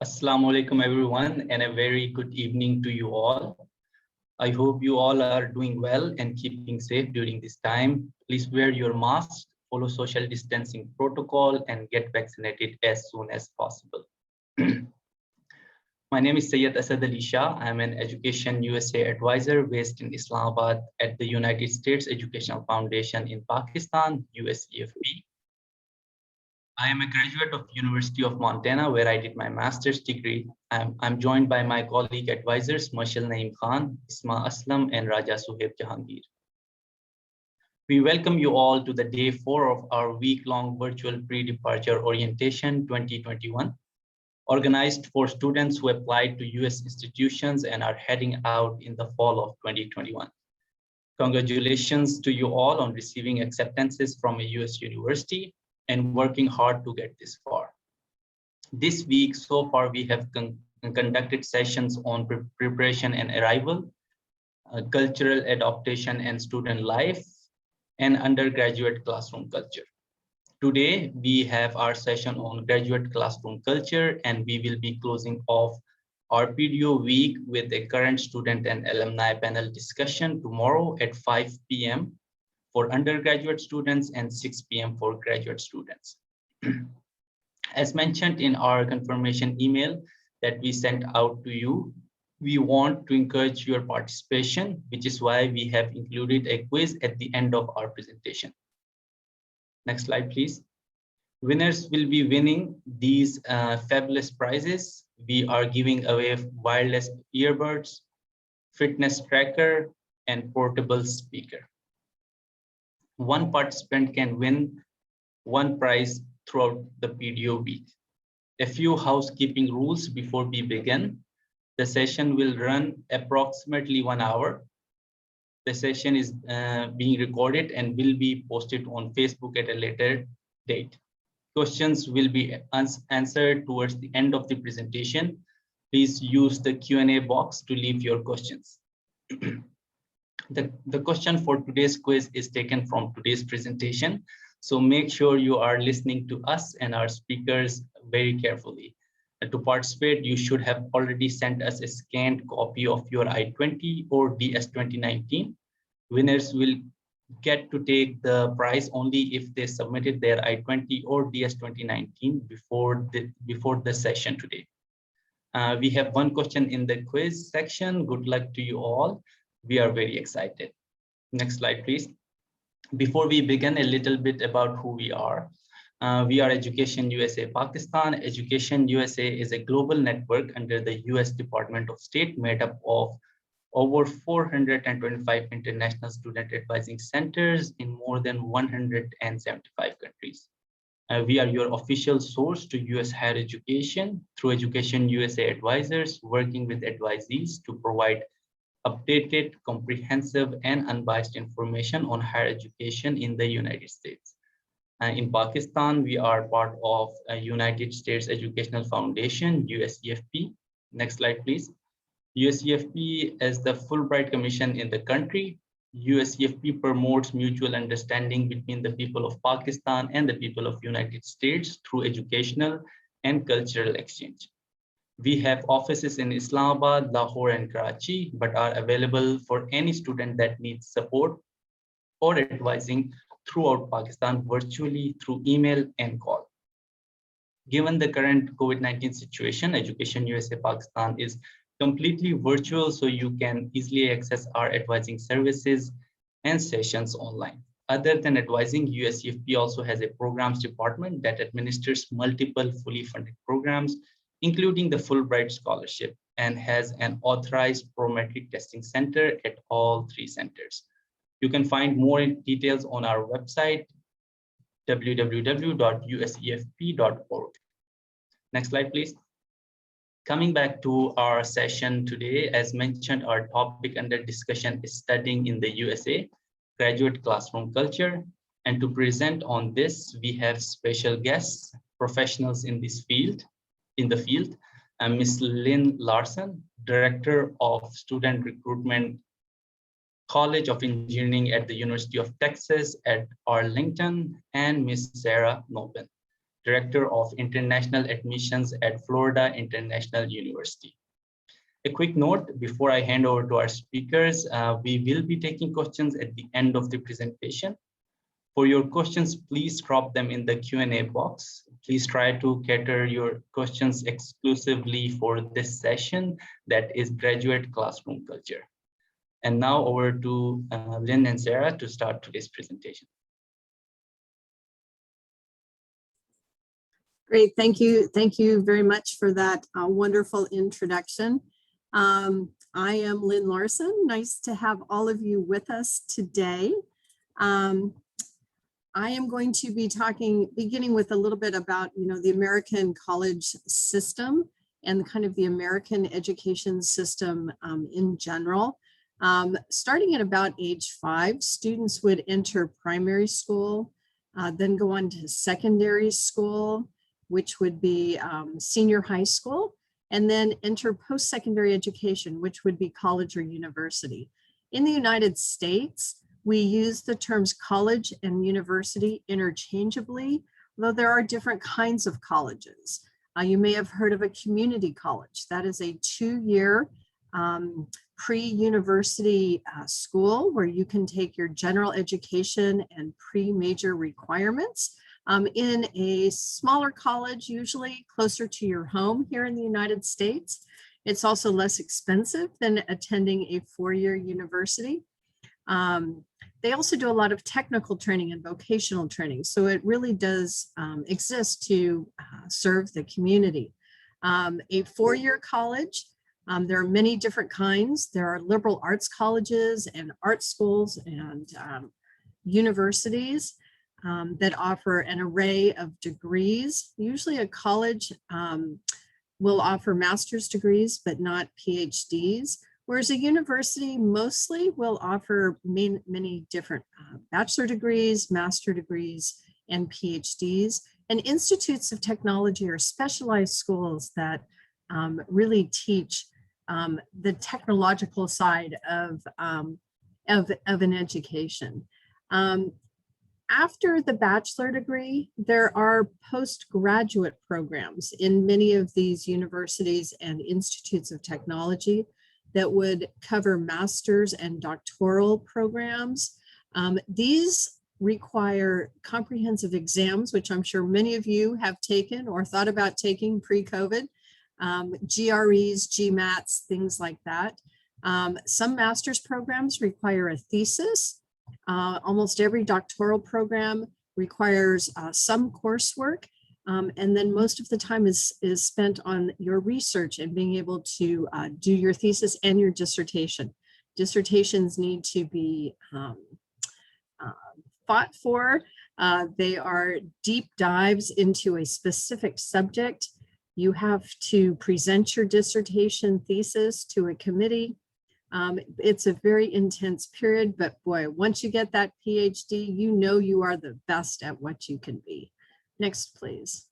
Assalamu alaikum everyone, and a very good evening to you all. I hope you all are doing well and keeping safe during this time. Please wear your mask, follow social distancing protocol, and get vaccinated as soon as possible. My name is Syed Asad Ali Shah. I'm an Education USA advisor based in Islamabad at the United States Educational Foundation in Pakistan, USEFP. I am a graduate of University of Montana, where I did my master's degree. I'm joined by my colleague advisors, Mashal Naeem Khan, Isma Aslam, and Raja Suhaib Jahangir. We welcome you all to the day 4 of our week-long virtual pre-departure orientation 2021, organized for students who applied to US institutions and are heading out in the fall of 2021. Congratulations to you all on receiving acceptances from a US university and working hard to get this far. This week, so far, we have conducted sessions on preparation and arrival, cultural adaptation and student life, and undergraduate classroom culture. Today, we have our session on graduate classroom culture, and we will be closing off our PDO week with a current student and alumni panel discussion tomorrow at 5 p.m. for undergraduate students and 6 p.m. for graduate students. As mentioned in our confirmation email that we sent out to you, we want to encourage your participation, which is why we have included a quiz at the end of our presentation. Next slide, please. Winners will be winning these fabulous prizes. We are giving away wireless earbuds, fitness tracker, and portable speaker. One participant can win one prize throughout the PDO week. A few housekeeping rules before we begin. The session will run approximately 1 hour. The session is being recorded and will be posted on Facebook at a later date. Questions will be answered towards the end of the presentation. Please use the Q&A box to leave your questions. The question for today's quiz is taken from today's presentation, so make sure you are listening to us and our speakers very carefully. To participate, you should have already sent us a scanned copy of your I-20 or DS 2019. Winners will get to take the prize only if they submitted their I-20 or DS 2019 before the session today. We have one question in the quiz section. Good luck to you all. We are very excited. Next slide, please. Before we begin, a little bit about who we are. We are Education USA Pakistan. Education USA is a global network under the US Department of State made up of over 425 international student advising centers in more than 175 countries. We are your official source to US higher education through Education USA advisors, working with advisees to provide updated, comprehensive, and unbiased information on higher education in the United States. In Pakistan, we are part of United States Educational Foundation, USEFP. Next slide, please. USEFP is the Fulbright Commission in the country. USEFP promotes mutual understanding between the people of Pakistan and the people of United States through educational and cultural exchange. We have offices in Islamabad, Lahore, and Karachi, but are available for any student that needs support or advising throughout Pakistan virtually through email and call. Given the current COVID-19 situation, Education USA Pakistan is completely virtual, so you can easily access our advising services and sessions online. Other than advising, USEFP also has a programs department that administers multiple fully funded programs, including the Fulbright Scholarship, and has an authorized prometric testing center at all 3 centers. You can find more details on our website, www.usefp.org. Next slide, please. Coming back to our session today, as mentioned, our topic under discussion is studying in the USA, graduate classroom culture. And to present on this, we have special guests, professionals in this field, Ms. Lynn Larson, Director of Student Recruitment, College of Engineering at the University of Texas at Arlington, and Ms. Sarah Noppen, Director of International Admissions at Florida International University. A quick note before I hand over to our speakers, we will be taking questions at the end of the presentation. For your questions, please drop them in the Q&A box. Please try to cater your questions exclusively for this session, that is graduate classroom culture. And now over to Lynn and Sarah to start today's presentation. Great, thank you. Thank you very much for that wonderful introduction. I am Lynn Larson. Nice to have all of you with us today. I am going to be beginning with a little bit about, the American college system and kind of the American education system in general. Starting at about age 5, students would enter primary school, then go on to secondary school, which would be senior high school, and then enter post-secondary education, which would be college or university. In the United States, we use the terms college and university interchangeably, though there are different kinds of colleges. You may have heard of a community college. That is a 2-year pre-university school where you can take your general education and pre-major requirements in a smaller college, usually closer to your home here in the United States. It's also less expensive than attending a 4-year university. They also do a lot of technical training and vocational training. So it really does exist to serve the community. A 4-year college, there are many different kinds. There are liberal arts colleges and art schools and universities that offer an array of degrees. Usually a college will offer master's degrees, but not PhDs. Whereas a university mostly will offer many different bachelor degrees, master degrees, and PhDs. And institutes of technology are specialized schools that really teach the technological side of an education. After the bachelor degree, there are postgraduate programs in many of these universities and institutes of technology that would cover master's and doctoral programs. These require comprehensive exams, which I'm sure many of you have taken or thought about taking pre-COVID, GREs, GMATs, things like that. Some master's programs require a thesis. Almost every doctoral program requires some coursework. And then most of the time is spent on your research and being able to do your thesis and your dissertation. Dissertations need to be fought for. They are deep dives into a specific subject. You have to present your dissertation thesis to a committee. It's a very intense period, but boy, once you get that PhD, you know you are the best at what you can be. Next, please.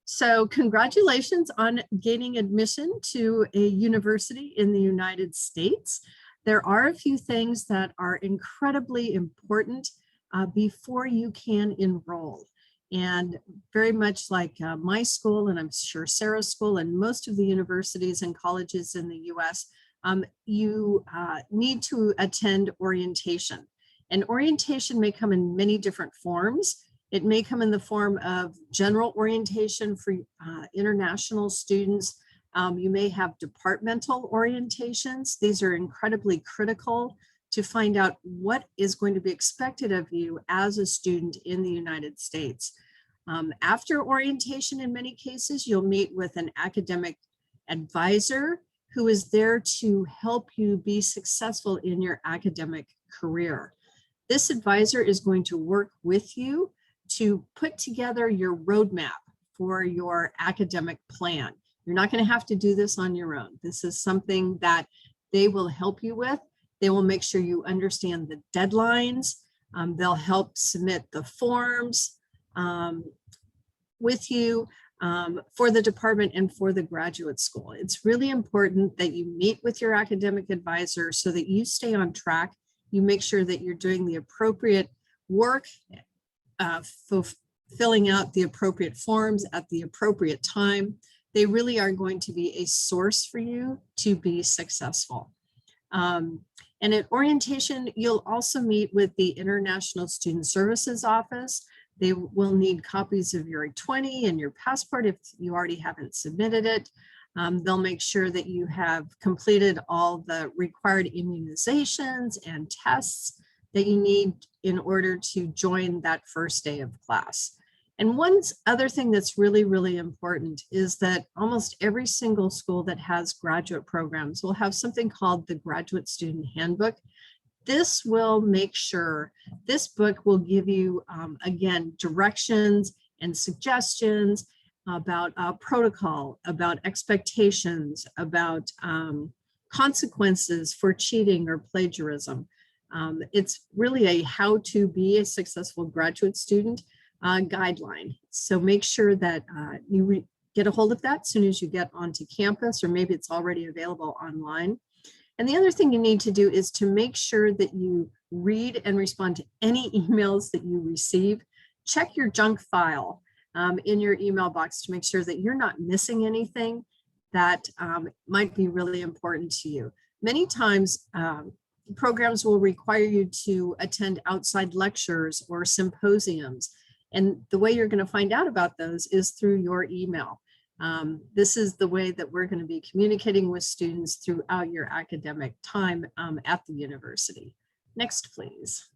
So congratulations on gaining admission to a university in the United States. There are a few things that are incredibly important before you can enroll. And very much like my school, and I'm sure Sarah's school, and most of the universities and colleges in the US, you need to attend orientation. And orientation may come in many different forms. It may come in the form of general orientation for international students. You may have departmental orientations. These are incredibly critical to find out what is going to be expected of you as a student in the United States. After orientation, in many cases, you'll meet with an academic advisor who is there to help you be successful in your academic career. This advisor is going to work with you to put together your roadmap for your academic plan. You're not going to have to do this on your own. This is something that they will help you with. They will make sure you understand the deadlines. They'll help submit the forms with you for the department and for the graduate school. It's really important that you meet with your academic advisor so that you stay on track. You make sure that you're doing the appropriate work filling out the appropriate forms at the appropriate time. They really are going to be a source for you to be successful. And at orientation, you'll also meet with the International Student Services Office. They will need copies of your I-20 and your passport if you already haven't submitted it. They'll make sure that you have completed all the required immunizations and tests that you need in order to join that first day of class. And one other thing that's really, really important is that almost every single school that has graduate programs will have something called the Graduate Student Handbook. This will make sure, this book will give you, again, directions and suggestions about protocol, about expectations, about consequences for cheating or plagiarism. It's really a how to be a successful graduate student guideline. So make sure that you get a hold of that as soon as you get onto campus, or maybe it's already available online. And the other thing you need to do is to make sure that you read and respond to any emails that you receive. Check your junk file in your email box to make sure that you're not missing anything that might be really important to you. Many times, programs will require you to attend outside lectures or symposiums. And the way you're going to find out about those is through your email. This is the way that we're going to be communicating with students throughout your academic time at the university. Next, please.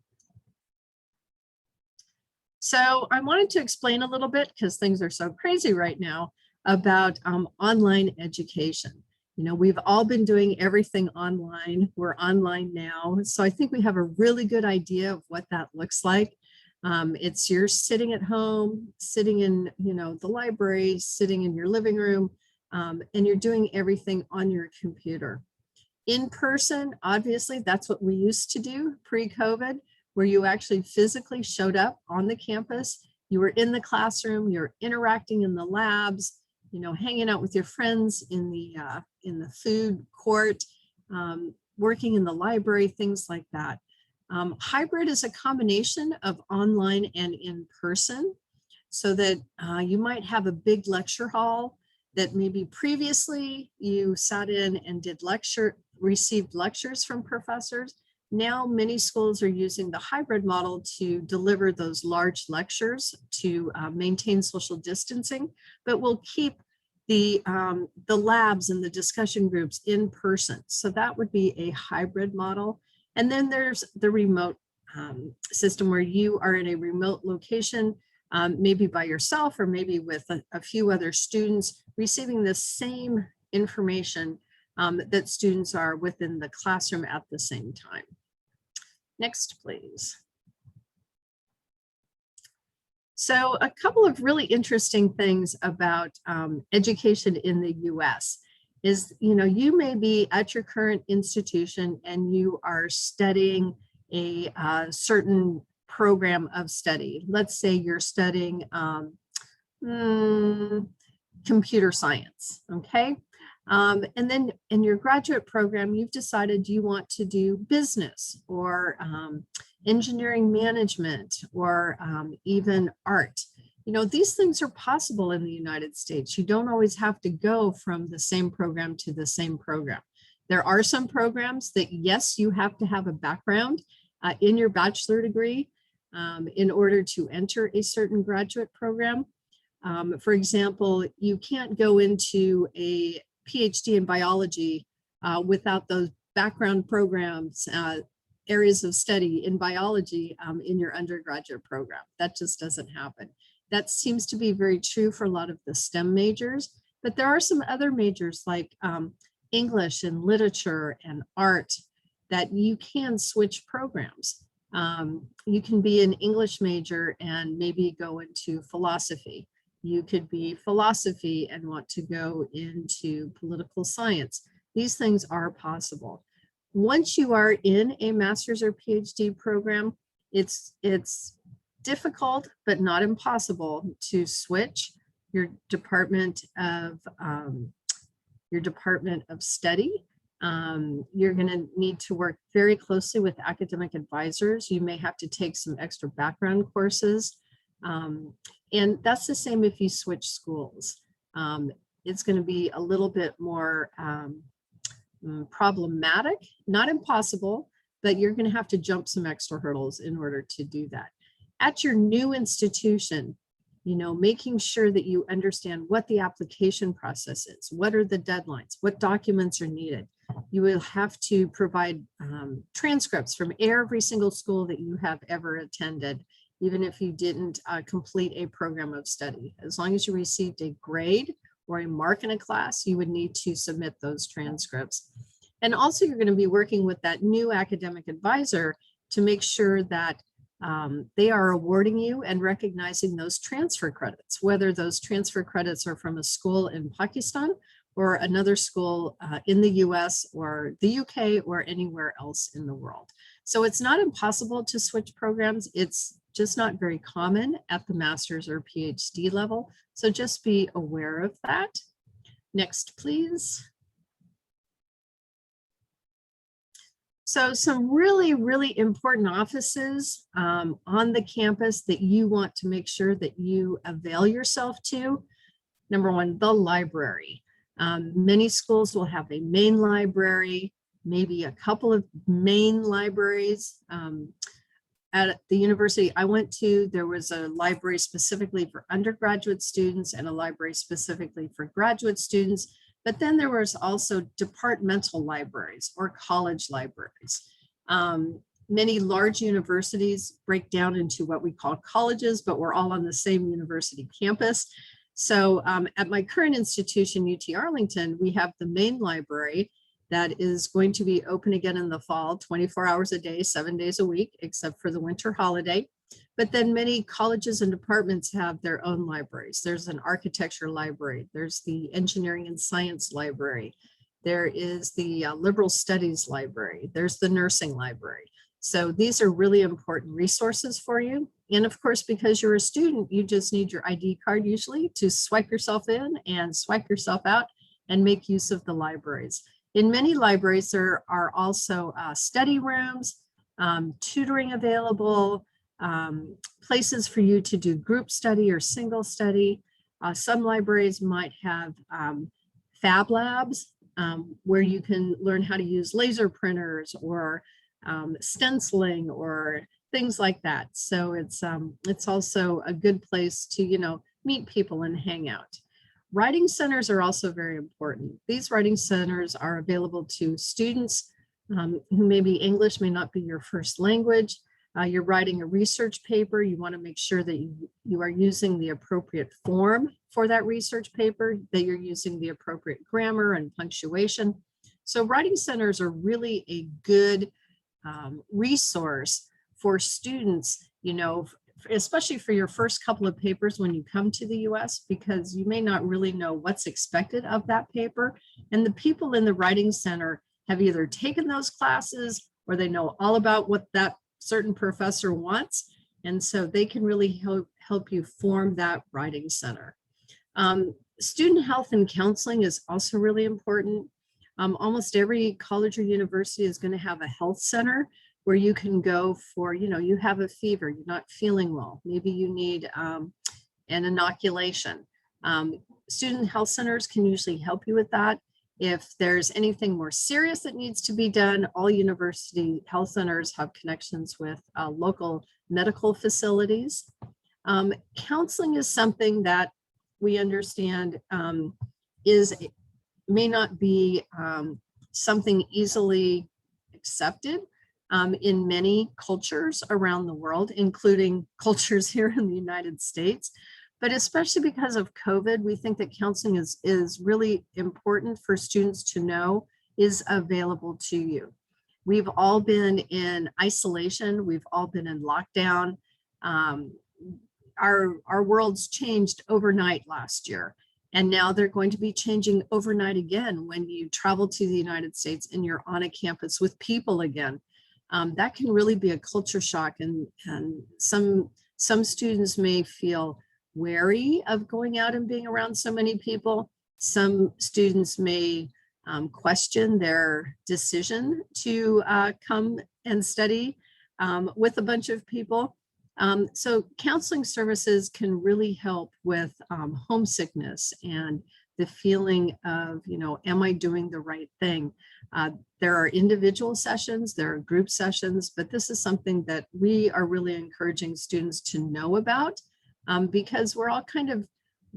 So I wanted to explain a little bit, because things are so crazy right now, about online education. You know, we've all been doing everything online. We're online now. So I think we have a really good idea of what that looks like. It's you're sitting at home, sitting in, the library, sitting in your living room, and you're doing everything on your computer. In person, obviously, that's what we used to do pre-COVID, where you actually physically showed up on the campus. You were in the classroom, you're interacting in the labs, hanging out with your friends in the food court, working in the library, things like that. Hybrid is a combination of online and in person, so that you might have a big lecture hall that maybe previously you sat in and received lectures from professors. Now many schools are using the hybrid model to deliver those large lectures to maintain social distancing, but will keep the labs and the discussion groups in person. So that would be a hybrid model. And then there's the remote system, where you are in a remote location, maybe by yourself or maybe with a few other students, receiving the same information that students are within the classroom at the same time. Next, please. So a couple of really interesting things about education in the US is, you may be at your current institution and you are studying a certain program of study. Let's say you're studying computer science, okay? And then in your graduate program, you've decided you want to do business or engineering management or even art. These things are possible in the United States. You don't always have to go from the same program to the same program. There are some programs that, yes, you have to have a background in your bachelor degree in order to enter a certain graduate program. For example, you can't go into a PhD in biology without those background programs, areas of study in biology in your undergraduate program. That just doesn't happen. That seems to be very true for a lot of the STEM majors, but there are some other majors like English and literature and art that you can switch programs. You can be an English major and maybe go into philosophy. You could be philosophy and want to go into political science. These things are possible. Once you are in a master's or PhD program, it's difficult, but not impossible to switch your department of study. You're going to need to work very closely with academic advisors. You may have to take some extra background courses. And that's the same if you switch schools. It's going to be a little bit more problematic, not impossible, but you're going to have to jump some extra hurdles in order to do that. At your new institution, you know, making sure that you understand what the application process is, what are the deadlines, what documents are needed. You will have to provide transcripts from every single school that you have ever attended, even if you didn't complete a program of study. As long as you received a grade or a mark in a class, you would need to submit those transcripts. And also you're going to be working with that new academic advisor to make sure that they are awarding you and recognizing those transfer credits, whether those transfer credits are from a school in Pakistan or another school in the US or the UK or anywhere else in the world. So it's not impossible to switch programs. It's just not very common at the master's or PhD level. So just be aware of that. Next, please. So some really, really important offices on the campus that you want to make sure that you avail yourself to. Number one, the library. Many schools will have a main library, maybe a couple of main libraries. At the university I went to, there was a library specifically for undergraduate students and a library specifically for graduate students. But then there was also departmental libraries or college libraries. Many large universities break down into what we call colleges, but we're all on the same university campus. So at my current institution, UT Arlington, we have the main library that is going to be open again in the fall, 24 hours a day, 7 days a week, except for the winter holiday. But then many colleges and departments have their own libraries. There's an architecture library. There's the engineering and science library. There is the liberal studies library. There's the nursing library. So these are really important resources for you. And of course, because you're a student, you just need your ID card usually to swipe yourself in and swipe yourself out and make use of the libraries. In many libraries, there are also study rooms, tutoring available, places for you to do group study or single study. Some libraries might have fab labs where you can learn how to use laser printers or stenciling or things like that. So it's also a good place to, you know, meet people and hang out. Writing centers are also very important. These writing centers are available to students who maybe English may not be your first language. You're writing a research paper. You want to make sure that you are using the appropriate form for that research paper, that you're using the appropriate grammar and punctuation. So writing centers are really a good resource for students, you know, especially for your first couple of papers when you come to the US, because you may not really know what's expected of that paper. And the people in the writing center have either taken those classes or they know all about what that certain professor wants. And so they can really help you form that writing center. Student health and counseling is also really important. Almost every college or university is going to have a health center where you can go for, you know, you have a fever, you're not feeling well, maybe you need an inoculation. Student health centers can usually help you with that. If there's anything more serious that needs to be done, all university health centers have connections with local medical facilities. Counseling is something that we understand may not be something easily accepted in many cultures around the world, including cultures here in the United States. But especially because of COVID, we think that counseling is really important for students to know is available to you. We've all been in isolation. We've all been in lockdown. Our world's changed overnight last year. And now they're going to be changing overnight again when you travel to the United States and you're on a campus with people again. That can really be a culture shock, and some students may feel wary of going out and being around so many people. Some students may question their decision to come and study with a bunch of people. So counseling services can really help with homesickness and the feeling of, am I doing the right thing? There are individual sessions, there are group sessions, but this is something that we are really encouraging students to know about because we're all kind of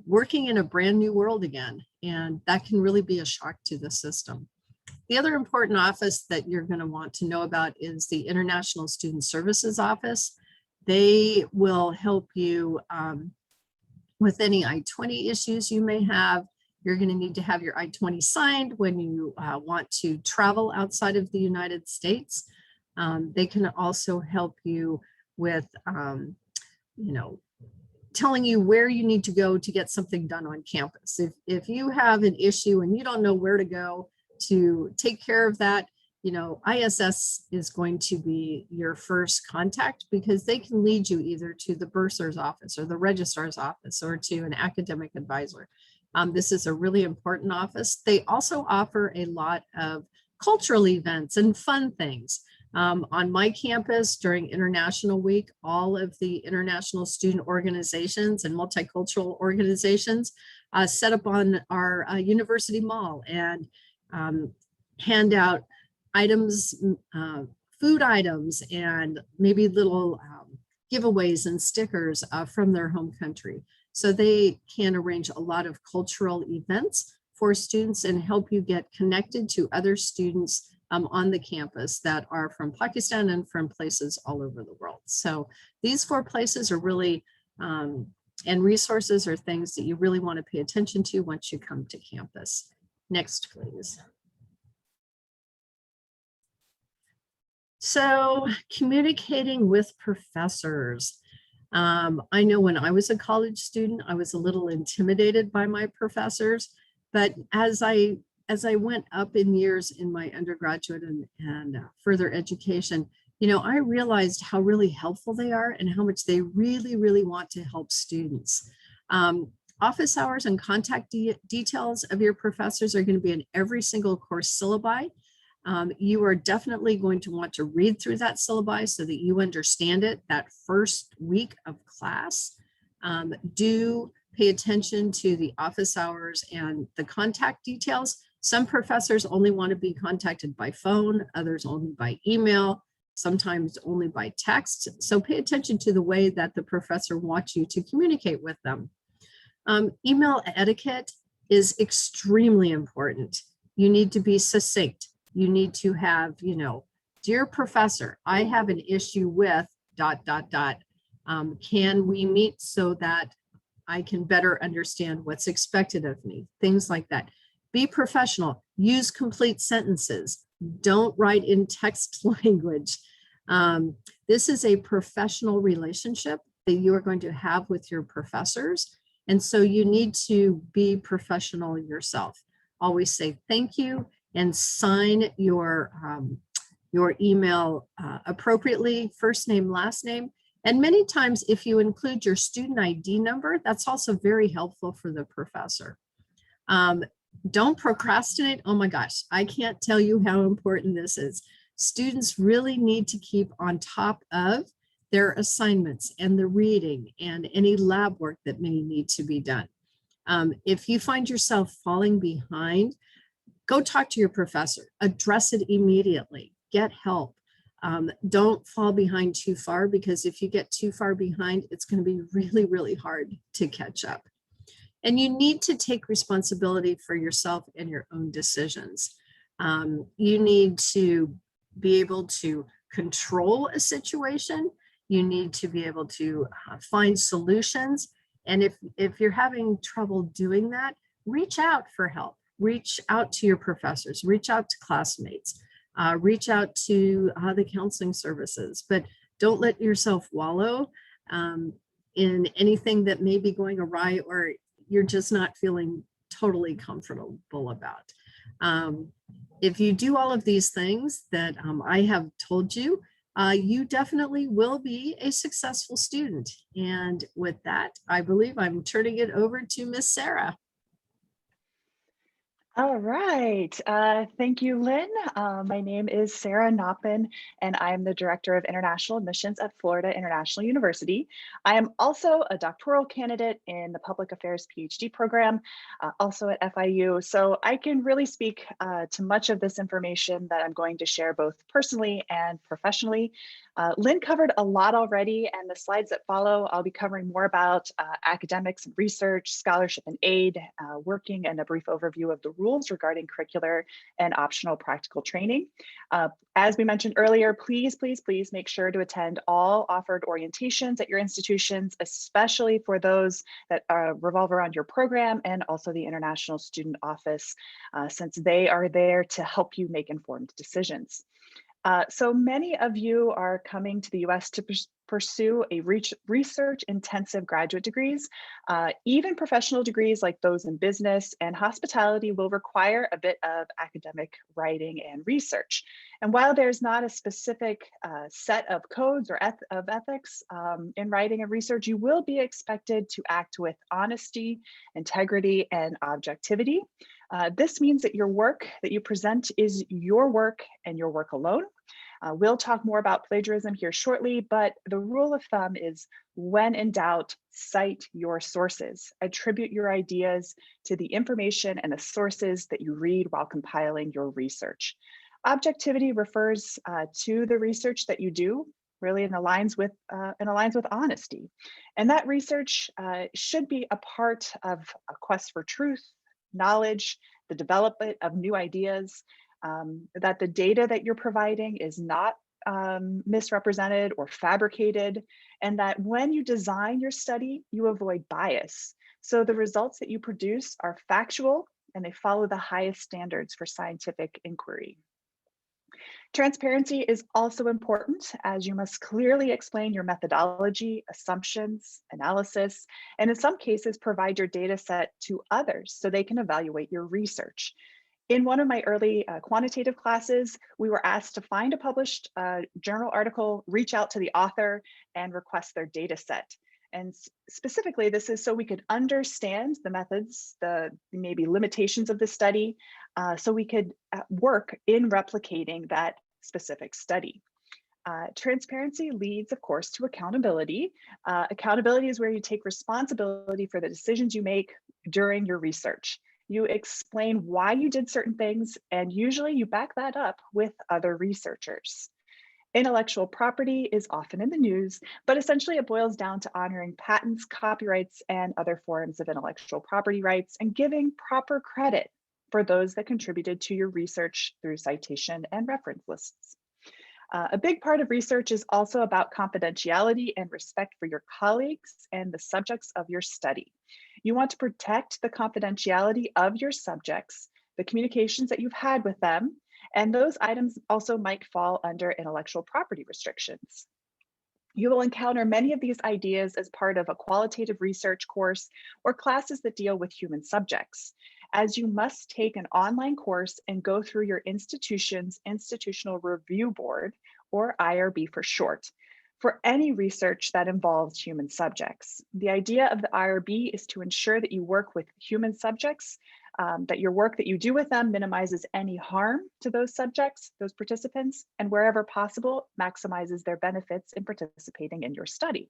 working in a brand new world again, and that can really be a shock to the system. The other important office that you're going to want to know about is the International Student Services Office. They will help you with any I-20 issues you may have. You're going to need to have your I-20 signed when you want to travel outside of the United States. They can also help you with, telling you where you need to go to get something done on campus. If you have an issue and you don't know where to go to take care of that, ISS is going to be your first contact because they can lead you either to the bursar's office or the registrar's office or to an academic advisor. This is a really important office. They also offer a lot of cultural events and fun things. On my campus during International Week, all of the international student organizations and multicultural organizations set up on our university mall and hand out items, food items, and maybe little giveaways and stickers from their home country. So they can arrange a lot of cultural events for students and help you get connected to other students on the campus that are from Pakistan and from places all over the world. So these 4 places are really, and resources are things that you really want to pay attention to once you come to campus. Next, please. So communicating with professors. I know when I was a college student, I was a little intimidated by my professors, but as I went up in years in my undergraduate and further education, I realized how really helpful they are and how much they really, really want to help students. Office hours and contact details of your professors are going to be in every single course syllabi. You are definitely going to want to read through that syllabi so that you understand it that first week of class. Do pay attention to the office hours and the contact details. Some professors only want to be contacted by phone, others only by email, sometimes only by text. So pay attention to the way that the professor wants you to communicate with them. Email etiquette is extremely important. You need to be succinct. You need to have, dear professor, I have an issue with ... Can we meet so that I can better understand what's expected of me? Things like that. Be professional. Use complete sentences. Don't write in text language. This is a professional relationship that you are going to have with your professors. And so you need to be professional yourself. Always say thank you and sign your email appropriately, first name, last name. And many times if you include your student ID number, that's also very helpful for the professor. Don't procrastinate. Oh my gosh, I can't tell you how important this is. Students really need to keep on top of their assignments and the reading and any lab work that may need to be done. If you find yourself falling behind, go talk to your professor, address it immediately, get help. Don't fall behind too far, because if you get too far behind, it's going to be really, really hard to catch up. And you need to take responsibility for yourself and your own decisions. You need to be able to control a situation. You need to be able to find solutions. And if you're having trouble doing that, reach out for help. Reach out to your professors, reach out to classmates, reach out to the counseling services, but don't let yourself wallow in anything that may be going awry or you're just not feeling totally comfortable about. If you do all of these things that I have told you, you definitely will be a successful student. And with that, I believe I'm turning it over to Miss Sarah. All right. Thank you, Lynn. My name is Sarah Noppen, and I am the Director of International Admissions at Florida International University. I am also a doctoral candidate in the Public Affairs PhD program, also at FIU. So I can really speak to much of this information that I'm going to share both personally and professionally. Lynn covered a lot already, and the slides that follow, I'll be covering more about academics and research, scholarship and aid, working, and a brief overview of the rules regarding curricular and optional practical training. As we mentioned earlier, please, please, please make sure to attend all offered orientations at your institutions, especially for those that revolve around your program and also the International Student Office, since they are there to help you make informed decisions. So many of you are coming to the US to pursue a research-intensive graduate degrees. Even professional degrees like those in business and hospitality will require a bit of academic writing and research. And while there's not a specific set of codes or of ethics in writing and research, you will be expected to act with honesty, integrity, and objectivity. This means that your work that you present is your work and your work alone. We'll talk more about plagiarism here shortly, but the rule of thumb is when in doubt, cite your sources. Attribute your ideas to the information and the sources that you read while compiling your research. Objectivity refers to the research that you do, really and aligns with honesty. And that research should be a part of a quest for truth, knowledge, the development of new ideas, that the data that you're providing is not misrepresented or fabricated, and that when you design your study, you avoid bias. So the results that you produce are factual and they follow the highest standards for scientific inquiry. Transparency is also important, as you must clearly explain your methodology, assumptions, analysis, and in some cases provide your data set to others so they can evaluate your research. In one of my early quantitative classes, we were asked to find a published journal article, reach out to the author, and request their data set. And specifically, this is so we could understand the methods, the maybe limitations of the study, so we could work in replicating that specific study. Transparency leads, of course, to accountability. Accountability is where you take responsibility for the decisions you make during your research. You explain why you did certain things, and usually you back that up with other researchers. Intellectual property is often in the news, but essentially it boils down to honoring patents, copyrights, and other forms of intellectual property rights and giving proper credit for those that contributed to your research through citation and reference lists. A big part of research is also about confidentiality and respect for your colleagues and the subjects of your study. You want to protect the confidentiality of your subjects, the communications that you've had with them, and those items also might fall under intellectual property restrictions. You will encounter many of these ideas as part of a qualitative research course or classes that deal with human subjects, as you must take an online course and go through your institution's Institutional Review Board, or IRB for short, for any research that involves human subjects. The idea of the IRB is to ensure that you work with human subjects, that your work that you do with them minimizes any harm to those subjects, those participants, and wherever possible, maximizes their benefits in participating in your study.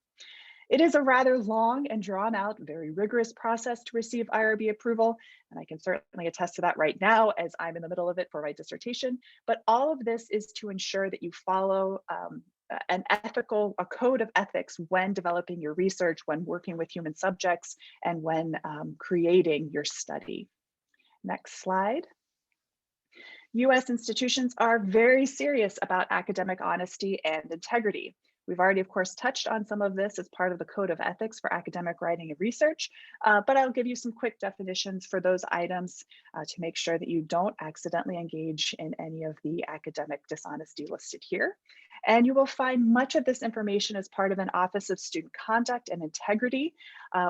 It is a rather long and drawn out, very rigorous process to receive IRB approval, and I can certainly attest to that right now as I'm in the middle of it for my dissertation, but all of this is to ensure that you follow a code of ethics when developing your research, when working with human subjects, and when creating your study. Next slide. US institutions are very serious about academic honesty and integrity. We've already, of course, touched on some of this as part of the Code of Ethics for Academic Writing and Research, but I'll give you some quick definitions for those items to make sure that you don't accidentally engage in any of the academic dishonesty listed here. And you will find much of this information as part of an Office of Student Conduct and Integrity,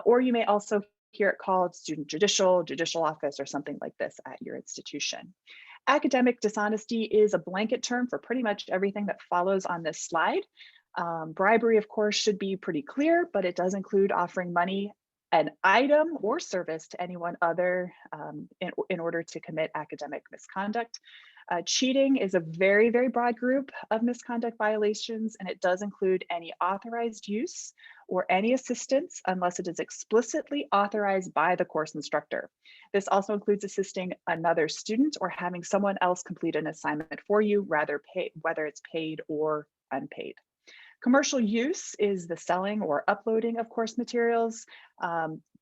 or you may also hear it called Student Judicial Office, or something like this at your institution. Academic dishonesty is a blanket term for pretty much everything that follows on this slide. Bribery, of course, should be pretty clear, but it does include offering money an item or service to anyone other in order to commit academic misconduct. Cheating is a very, very broad group of misconduct violations, and it does include any authorized use or any assistance unless it is explicitly authorized by the course instructor. This also includes assisting another student or having someone else complete an assignment for you, whether it's paid or unpaid. Commercial use is the selling or uploading of course materials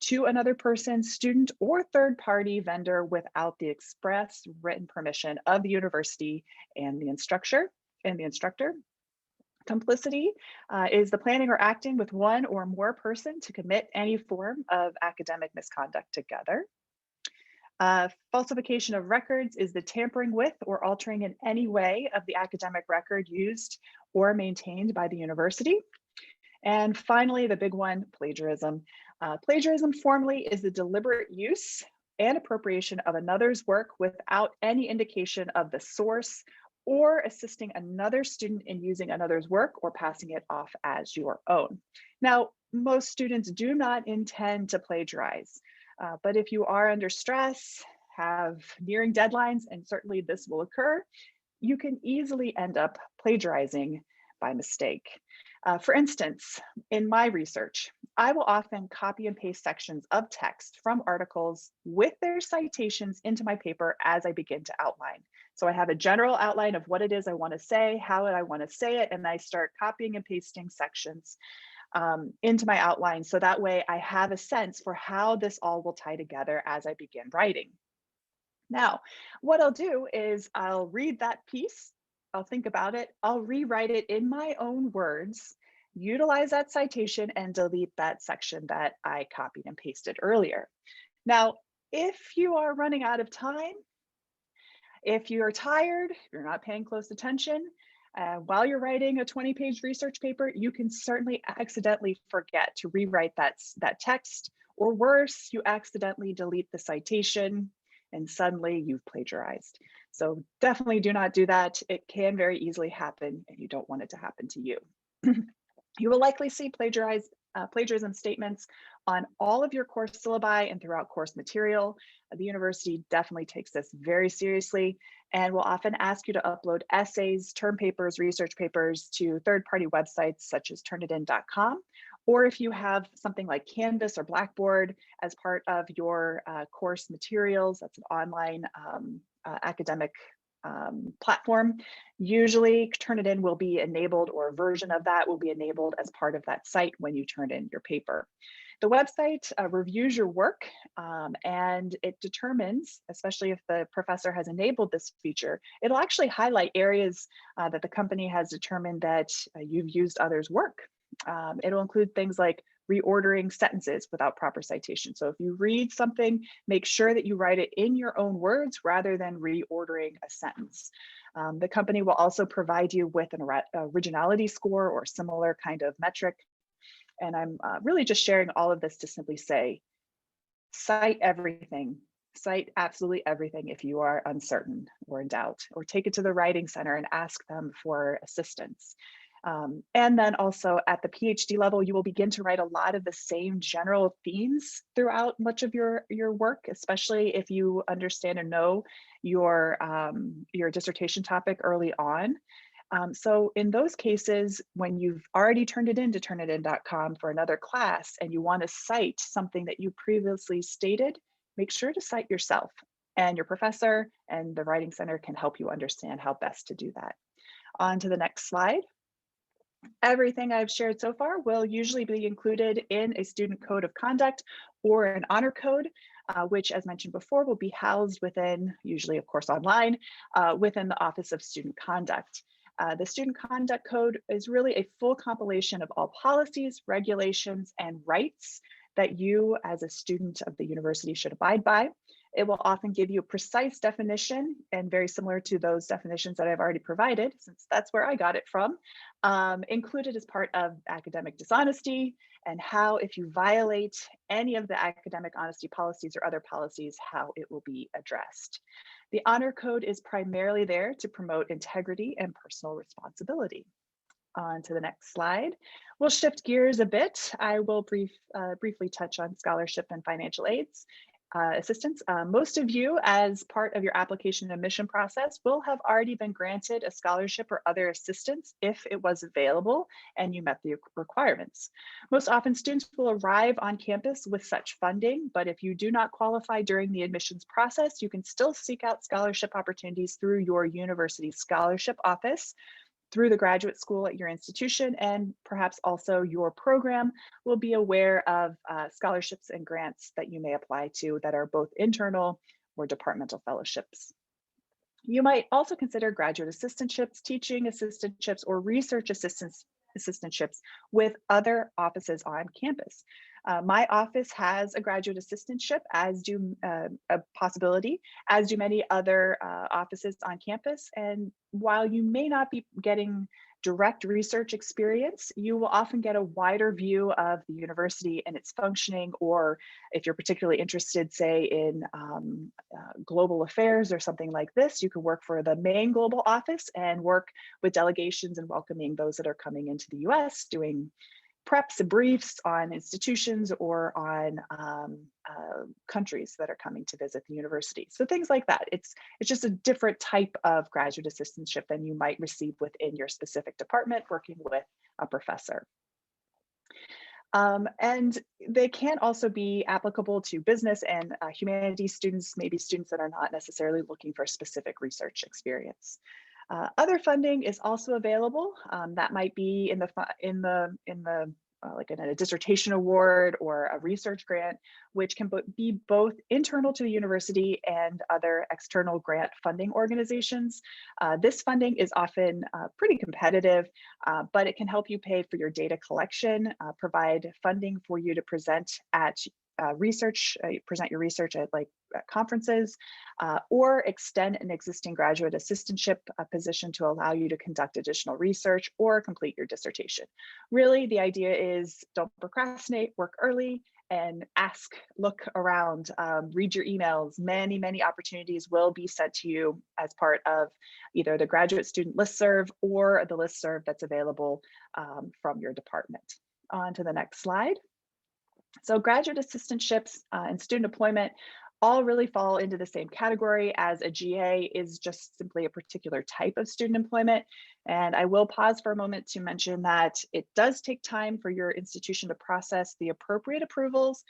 to another person, student, or third-party vendor without the express written permission of the university and the instructor. Complicity is the planning or acting with one or more person to commit any form of academic misconduct together. Falsification of records is the tampering with or altering in any way of the academic record used or maintained by the university. And finally, the big one, plagiarism. Plagiarism formally is the deliberate use and appropriation of another's work without any indication of the source or assisting another student in using another's work or passing it off as your own. Now, most students do not intend to plagiarize. But if you are under stress, have nearing deadlines, and certainly this will occur, you can easily end up plagiarizing by mistake. For instance, in my research, I will often copy and paste sections of text from articles with their citations into my paper as I begin to outline. So I have a general outline of what it is I want to say, how I want to say it, and I start copying and pasting sections into my outline. So that way I have a sense for how this all will tie together as I begin writing. Now, what I'll do is I'll read that piece, I'll think about it, I'll rewrite it in my own words, utilize that citation, and delete that section that I copied and pasted earlier. Now, if you are running out of time, if you're tired, you're not paying close attention, while you're writing a 20-page research paper, you can certainly accidentally forget to rewrite that text, or worse, you accidentally delete the citation and suddenly you've plagiarized. So definitely do not do that. It can very easily happen and you don't want it to happen to you. You will likely see plagiarism statements on all of your course syllabi and throughout course material. The university definitely takes this very seriously and will often ask you to upload essays, term papers, research papers to third-party websites such as turnitin.com. Or if you have something like Canvas or Blackboard as part of your course materials, that's an online academic platform, usually Turnitin will be enabled, or a version of that will be enabled as part of that site when you turn in your paper. The website reviews your work and it determines, especially if the professor has enabled this feature, it'll actually highlight areas that the company has determined that you've used others' work. It'll include things like reordering sentences without proper citation. So if you read something, make sure that you write it in your own words rather than reordering a sentence. The company will also provide you with an originality score or similar kind of metric. And I'm really just sharing all of this to simply say, cite everything. Cite absolutely everything if you are uncertain or in doubt, or take it to the writing center and ask them for assistance. And then also at the PhD level, you will begin to write a lot of the same general themes throughout much of your work, especially if you understand and know your dissertation topic early on. So in those cases, when you've already turned it into turnitin.com for another class and you want to cite something that you previously stated, make sure to cite yourself, and your professor and the writing center can help you understand how best to do that. On to the next slide. Everything I've shared so far will usually be included in a student code of conduct or an honor code, which, as mentioned before, will be housed within, usually of course online, within the Office of Student Conduct. The Student Conduct Code is really a full compilation of all policies, regulations, and rights that you as a student of the university should abide by. It will often give you a precise definition, and very similar to those definitions that I've already provided, since that's where I got it from, included as part of academic dishonesty and how, if you violate any of the academic honesty policies or other policies, how it will be addressed. The honor code is primarily there to promote integrity and personal responsibility. On to the next slide. We'll shift gears a bit. I will briefly touch on scholarship and financial aids. Assistance. Most of you, as part of your application and admission process, will have already been granted a scholarship or other assistance if it was available and you met the requirements. Most often, students will arrive on campus with such funding, but if you do not qualify during the admissions process, you can still seek out scholarship opportunities through your university scholarship office, through the graduate school at your institution, and perhaps also your program will be aware of scholarships and grants that you may apply to that are both internal or departmental fellowships. You might also consider graduate assistantships, teaching assistantships, or research assistantships with other offices on campus. My office has a graduate assistantship, as do a possibility, as do many other offices on campus. And while you may not be getting direct research experience, you will often get a wider view of the university and its functioning, or if you're particularly interested, say, in global affairs or something like this, you can work for the main global office and work with delegations and welcoming those that are coming into the US, doing preps and briefs on institutions or on countries that are coming to visit the university. So things like that. It's just a different type of graduate assistantship than you might receive within your specific department working with a professor. And they can also be applicable to business and humanities students, maybe students that are not necessarily looking for specific research experience. Other funding is also available. That might be in a dissertation award or a research grant, which can be both internal to the university and other external grant funding organizations. This funding is often pretty competitive, but it can help you pay for your data collection, provide funding for you to present at present your research at conferences, or extend an existing graduate assistantship position to allow you to conduct additional research or complete your dissertation. Really, the idea is don't procrastinate, work early, and ask, look around, read your emails. Many opportunities will be sent to you as part of either the graduate student listserv or the listserv that's available from your department. On to the next slide. So graduate assistantships and student employment all really fall into the same category, as a GA is just simply a particular type of student employment. And I will pause for a moment to mention that it does take time for your institution to process the appropriate approvals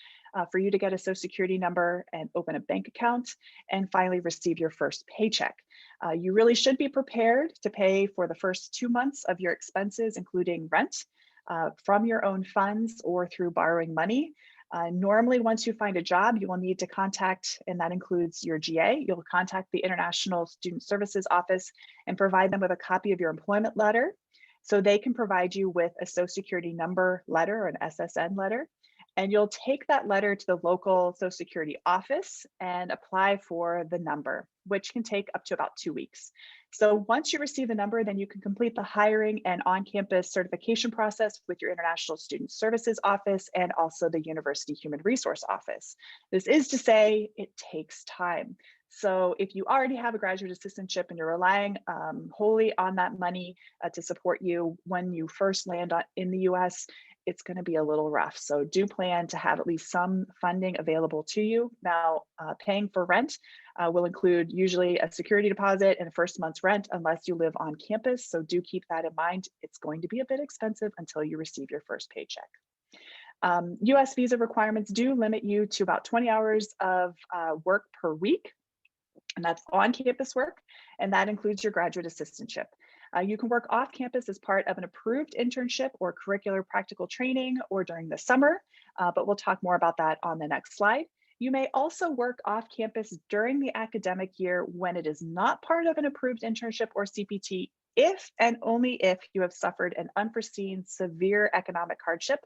for you to get a Social Security number and open a bank account, and finally receive your first paycheck. You really should be prepared to pay for the first 2 months of your expenses, including rent, from your own funds or through borrowing money. Normally, once you find a job, you will need to contact, and that includes your GA, you'll contact the International Student Services Office and provide them with a copy of your employment letter, so they can provide you with a Social Security number letter or an SSN letter. And you'll take that letter to the local Social Security office and apply for the number, which can take up to about 2 weeks. So once you receive the number, then you can complete the hiring and on-campus certification process with your International Student Services Office and also the University Human Resource Office. This is to say, it takes time. So if you already have a graduate assistantship and you're relying wholly on that money to support you when you first land in the US, it's going to be a little rough. So do plan to have at least some funding available to you. Now, paying for rent will include usually a security deposit and a first month's rent unless you live on campus. So do keep that in mind. It's going to be a bit expensive until you receive your first paycheck. US visa requirements do limit you to about 20 hours of work per week, and that's on-campus work, and that includes your graduate assistantship. You can work off campus as part of an approved internship or curricular practical training or during the summer, but we'll talk more about that on the next slide. You may also work off campus during the academic year when it is not part of an approved internship or CPT, if and only if you have suffered an unforeseen severe economic hardship.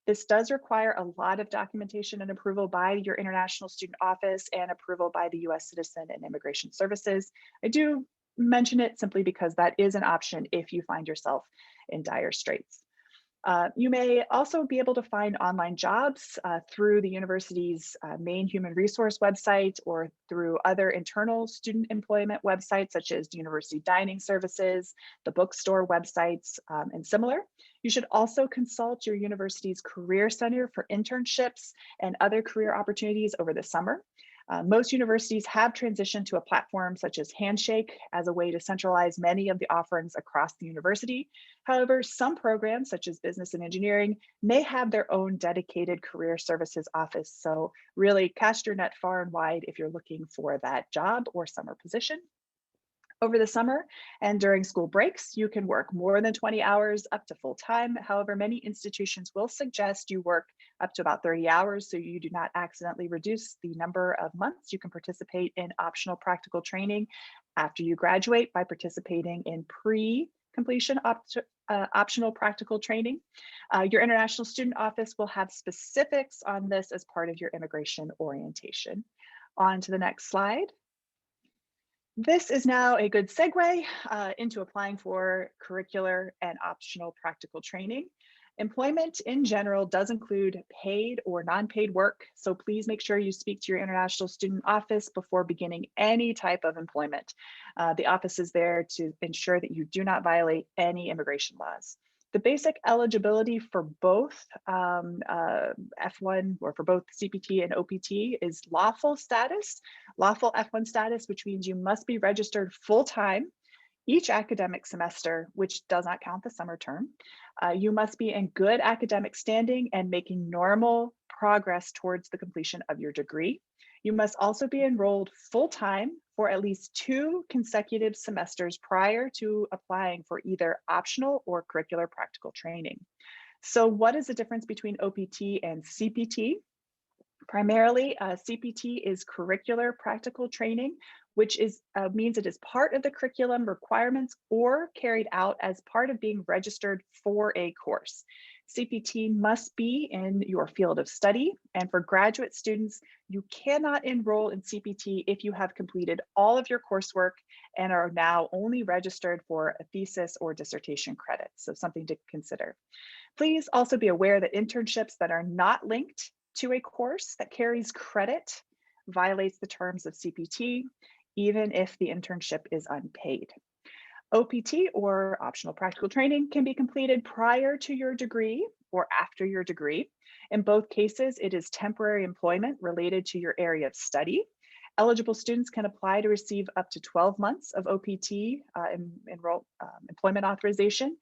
This does require a lot of documentation and approval by your International Student Office and approval by the US Citizen and Immigration Services. I do mention it simply because that is an option if you find yourself in dire straits. You may also be able to find online jobs through the university's main human resource website or through other internal student employment websites such as university dining services, the bookstore websites, and similar. You should also consult your university's career center for internships and other career opportunities over the summer. Most universities have transitioned to a platform such as Handshake as a way to centralize many of the offerings across the university. However, some programs such as business and engineering may have their own dedicated career services office. So really cast your net far and wide if you're looking for that job or summer position. Over the summer and during school breaks, you can work more than 20 hours up to full time. However, many institutions will suggest you work up to about 30 hours so you do not accidentally reduce the number of months you can participate in optional practical training after you graduate by participating in pre-completion optional practical training. Your International Student Office will have specifics on this as part of your immigration orientation. On to the next slide. This is now a good segue into applying for curricular and optional practical training. Employment in general does include paid or non-paid work, so please make sure you speak to your International Student Office before beginning any type of employment. The office is there to ensure that you do not violate any immigration laws. The basic eligibility for both F1 or for both CPT and OPT is lawful status, lawful F1 status, which means you must be registered full-time each academic semester, which does not count the summer term. You must be in good academic standing and making normal progress towards the completion of your degree. You must also be enrolled full-time for at least 2 consecutive semesters prior to applying for either optional or curricular practical training. So what is the difference between OPT and CPT? Primarily, CPT is curricular practical training, which means it is part of the curriculum requirements or carried out as part of being registered for a course. CPT must be in your field of study, and for graduate students, you cannot enroll in CPT if you have completed all of your coursework and are now only registered for a thesis or dissertation credits, so something to consider. Please also be aware that internships that are not linked to a course that carries credit violates the terms of CPT, even if the internship is unpaid. OPT, or optional practical training, can be completed prior to your degree or after your degree. In both cases, it is temporary employment related to your area of study. Eligible students can apply to receive up to 12 months of OPT employment authorization.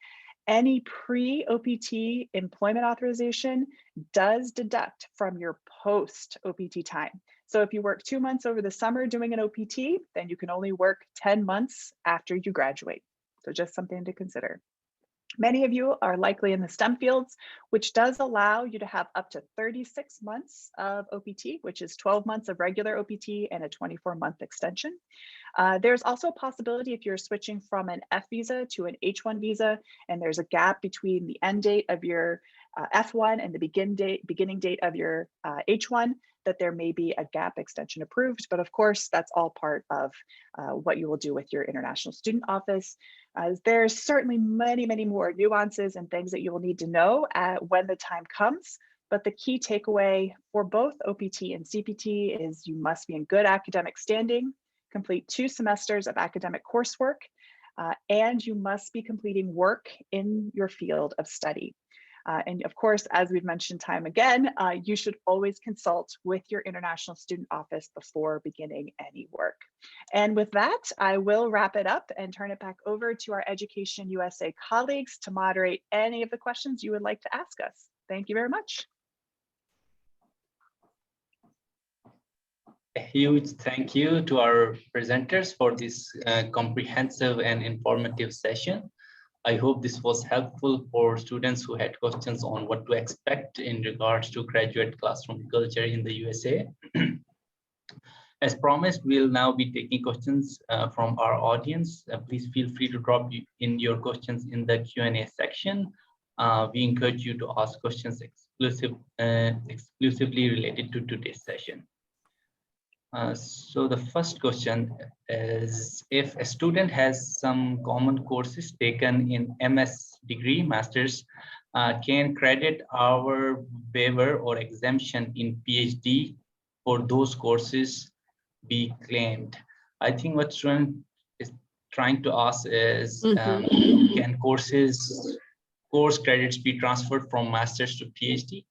Any pre-OPT employment authorization does deduct from your post-OPT time. So if you work 2 months over the summer doing an OPT, then you can only work 10 months after you graduate. So just something to consider. Many of you are likely in the STEM fields, which does allow you to have up to 36 months of OPT, which is 12 months of regular OPT and a 24-month extension. There's also a possibility if you're switching from an F visa to an H1 visa, and there's a gap between the end date of your F1 and the beginning date of your H1, that there may be a gap extension approved. But of course, that's all part of what you will do with your International Student Office. There's certainly many, many more nuances and things that you will need to know when the time comes. But the key takeaway for both OPT and CPT is you must be in good academic standing, complete 2 semesters of academic coursework, and you must be completing work in your field of study. And of course, as we've mentioned time again, you should always consult with your International Student Office before beginning any work. And with that, I will wrap it up and turn it back over to our Education USA colleagues to moderate any of the questions you would like to ask us. Thank you very much. A huge thank you to our presenters for this comprehensive and informative session. I hope this was helpful for students who had questions on what to expect in regards to graduate classroom culture in the USA. As promised, we'll now be taking questions from our audience. Please feel free to drop in your questions in the Q&A section. We encourage you to ask questions exclusively related to today's session. So the first question is, if a student has some common courses taken in MS degree, master's, can credit hour waiver or exemption in PhD for those courses be claimed? I think what student is trying to ask is, can course credits be transferred from master's to PhD?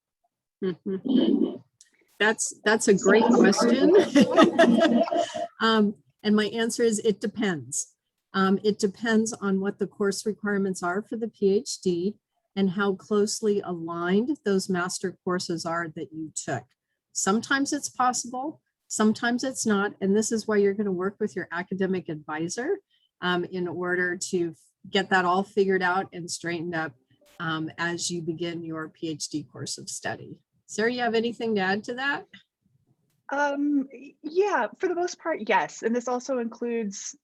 That's a great question. And my answer is it depends. It depends on what the course requirements are for the PhD and how closely aligned those master courses are that you took. Sometimes it's possible, sometimes it's not. And this is why you're going to work with your academic advisor in order to get that all figured out and straightened up as you begin your PhD course of study. Sarah, you have anything to add to that? Yeah, for the most part, yes. And this also includes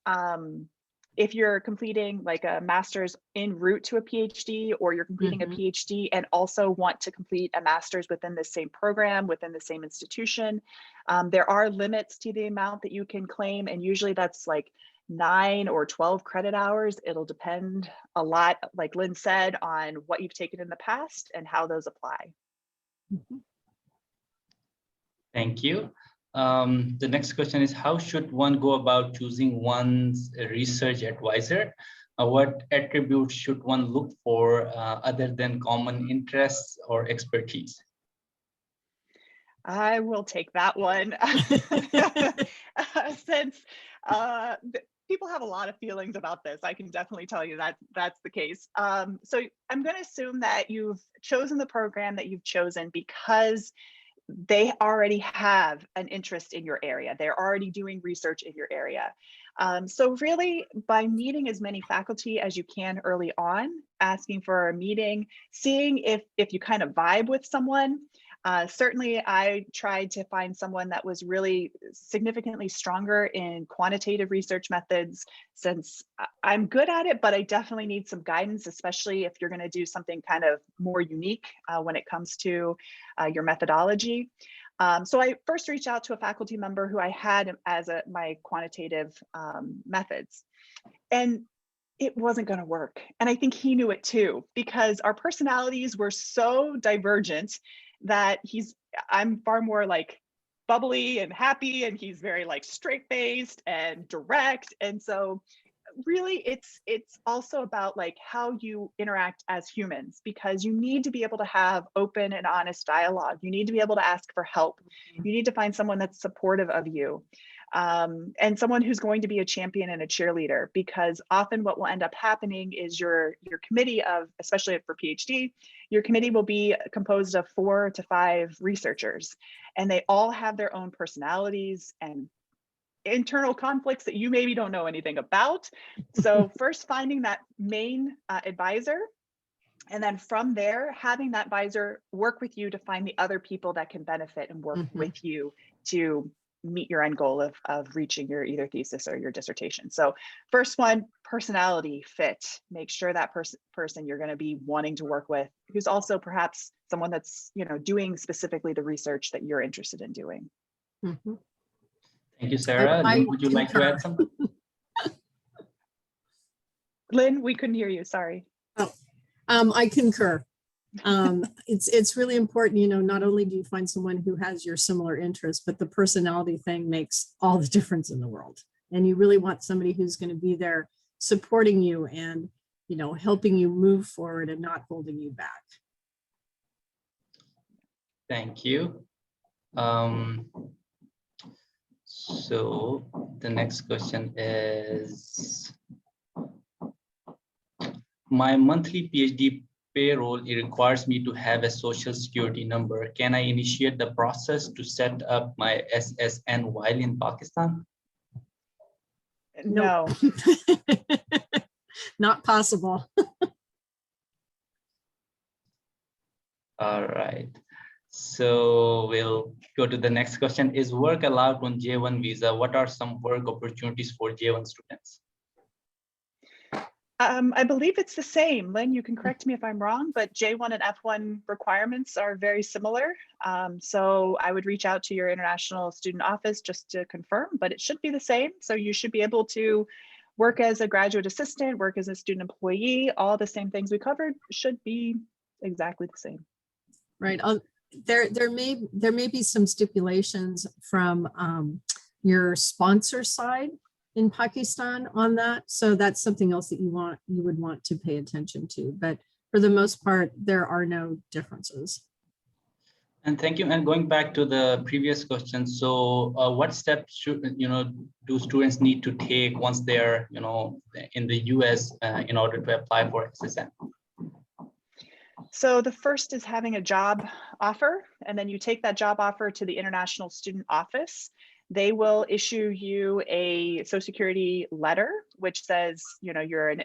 if you're completing like a master's en route to a PhD, or you're completing a PhD and also want to complete a master's within the same program, within the same institution. There are limits to the amount that you can claim, and usually that's like 9 or 12 credit hours. It'll depend a lot, like Lynn said, on what you've taken in the past and how those apply. Thank you. The next question is, how should one go about choosing one's research advisor? What attributes should one look for other than common interests or expertise? I will take that one. Since people have a lot of feelings about this, I can definitely tell you that that's the case. So I'm going to assume that you've chosen the program that you've chosen because they already have an interest in your area. They're already doing research in your area. So really, by meeting as many faculty as you can early on, asking for a meeting, seeing if you kind of vibe with someone. Certainly, I tried to find someone that was really significantly stronger in quantitative research methods, since I'm good at it, but I definitely need some guidance, especially if you're going to do something kind of more unique when it comes to your methodology. So I first reached out to a faculty member who I had as my quantitative methods, and it wasn't going to work. And I think he knew it too, because our personalities were so divergent that I'm far more like bubbly and happy, and he's very like straight-faced and direct. And so really it's also about like how you interact as humans, because you need to be able to have open and honest dialogue. You need to be able to ask for help. You need to find someone that's supportive of you, and someone who's going to be a champion and a cheerleader, because often what will end up happening is your committee of, especially for PhD, your committee will be composed of 4 to 5 researchers, and they all have their own personalities and internal conflicts that you maybe don't know anything about. So first finding that main advisor, and then from there, having that advisor work with you to find the other people that can benefit and work with you to meet your end goal of reaching your either thesis or your dissertation. So first one, personality fit. Make sure that person you're going to be wanting to work with, who's also perhaps someone that's, doing specifically the research that you're interested in doing. Thank you, Sarah. Lynn, would you like to add something? Lynn, we couldn't hear you, sorry. I concur. It's really important, not only do you find someone who has your similar interests, but the personality thing makes all the difference in the world. And you really want somebody who's going to be there supporting you and, helping you move forward and not holding you back. Thank you. So the next question is, my monthly PhD payroll, it requires me to have a social security number. Can I initiate the process to set up my SSN while in Pakistan? No. Not possible. All right. So we'll go to the next question. Is work allowed on J1 visa? What are some work opportunities for J1 students? I believe it's the same. Lynn, you can correct me if I'm wrong, but J1 and F1 requirements are very similar. So I would reach out to your international student office just to confirm, but it should be the same. So you should be able to work as a graduate assistant, work as a student employee, all the same things we covered should be exactly the same. Right. There may be some stipulations from your sponsor side in Pakistan on that. So that's something else that you would want to pay attention to. But for the most part, there are no differences. And thank you. And going back to the previous question, so what steps should do students need to take once they're in the US in order to apply for SSN? So the first is having a job offer, and then you take that job offer to the International Student Office. They will issue you a Social Security letter, which says, you're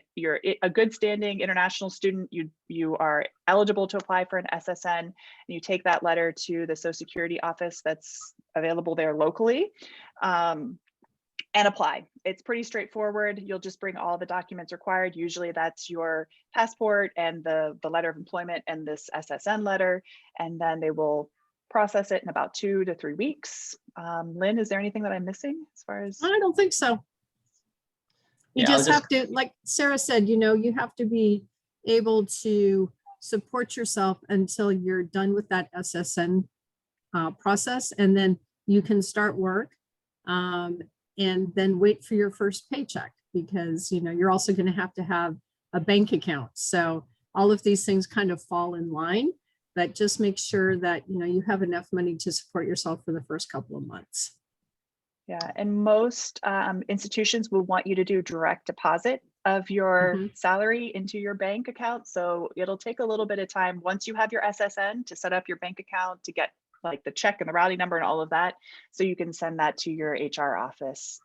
a good standing international student. You are eligible to apply for an SSN, and you take that letter to the Social Security office that's available there locally. And apply. It's pretty straightforward. You'll just bring all the documents required. Usually that's your passport and the letter of employment and this SSN letter, and then they will process it in about 2 to 3 weeks. Lynn, is there anything that I'm missing as far as? I don't think so. You just have to, like Sarah said, you have to be able to support yourself until you're done with that SSN process, and then you can start work. And then wait for your first paycheck, because you're also going to have a bank account. So all of these things kind of fall in line, but just make sure that you have enough money to support yourself for the first couple of months. Yeah, and most institutions will want you to do direct deposit of your salary into your bank account. So it'll take a little bit of time once you have your SSN to set up your bank account, to get like the check and the routing number and all of that, so you can send that to your HR office.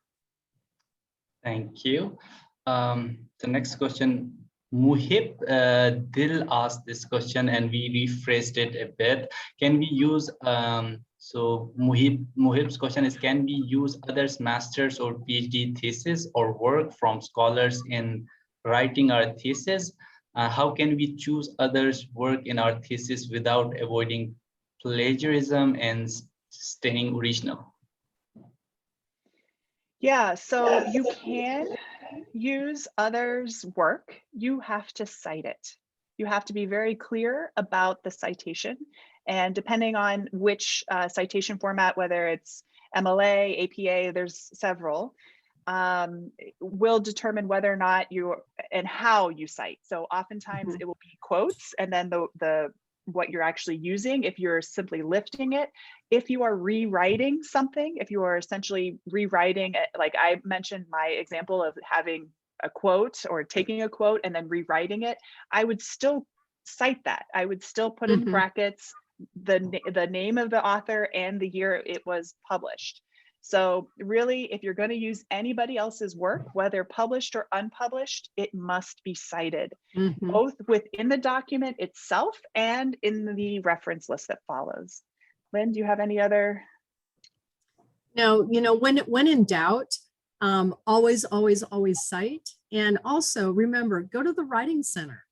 Thank you. The next question, Muhib Dil asked this question and we rephrased it a bit. Can we use, so Muhib's question is, can we use others' master's or PhD thesis or work from scholars in writing our thesis? How can we choose others' work in our thesis without avoiding plagiarism and staying original? Yeah, so you can use others' work. You have to cite it. You have to be very clear about the citation, and depending on which citation format, whether it's MLA, APA, there's several, will determine whether or not and how you cite. So oftentimes it will be quotes, and then the what you're actually using, if you're simply lifting it. If you are rewriting something, if you are essentially rewriting it, like I mentioned my example of having a quote or taking a quote and then rewriting it, I would still cite that. I would still put in brackets the name of the author and the year it was published. So really, if you're going to use anybody else's work, whether published or unpublished, it must be cited, both within the document itself and in the reference list that follows. Lynn, do you have any other? No, when in doubt, always cite. And also remember, go to the Writing Center,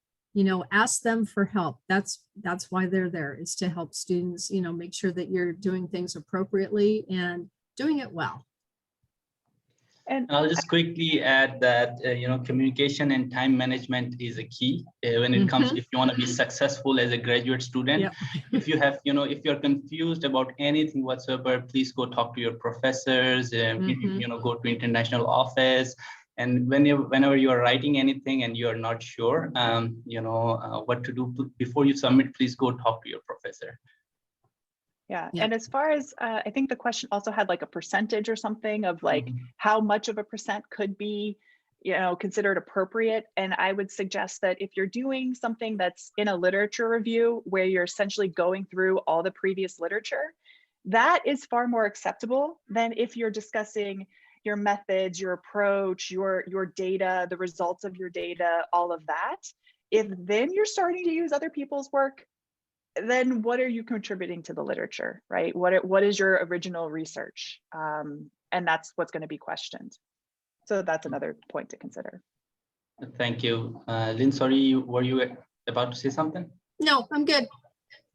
ask them for help. That's why they're there, is to help students, make sure that you're doing things appropriately and doing it well. And I'll just quickly add that, communication and time management is a key when it comes, if you want to be successful as a graduate student. If you have, if you're confused about anything whatsoever, please go talk to your professors, go to international office. And whenever you are writing anything and you're not sure, what to do before you submit, please go talk to your professor. Yeah. And as far as, I think the question also had like a percentage or something of like how much of a percent could be, considered appropriate. And I would suggest that if you're doing something that's in a literature review where you're essentially going through all the previous literature, that is far more acceptable than if you're discussing your methods, your approach, your data, the results of your data, all of that. If then you're starting to use other people's work, then what are you contributing to the literature, right? What is your original research? And that's what's going to be questioned. So that's another point to consider. Thank you. Lynn, sorry, were you about to say something? No, I'm good.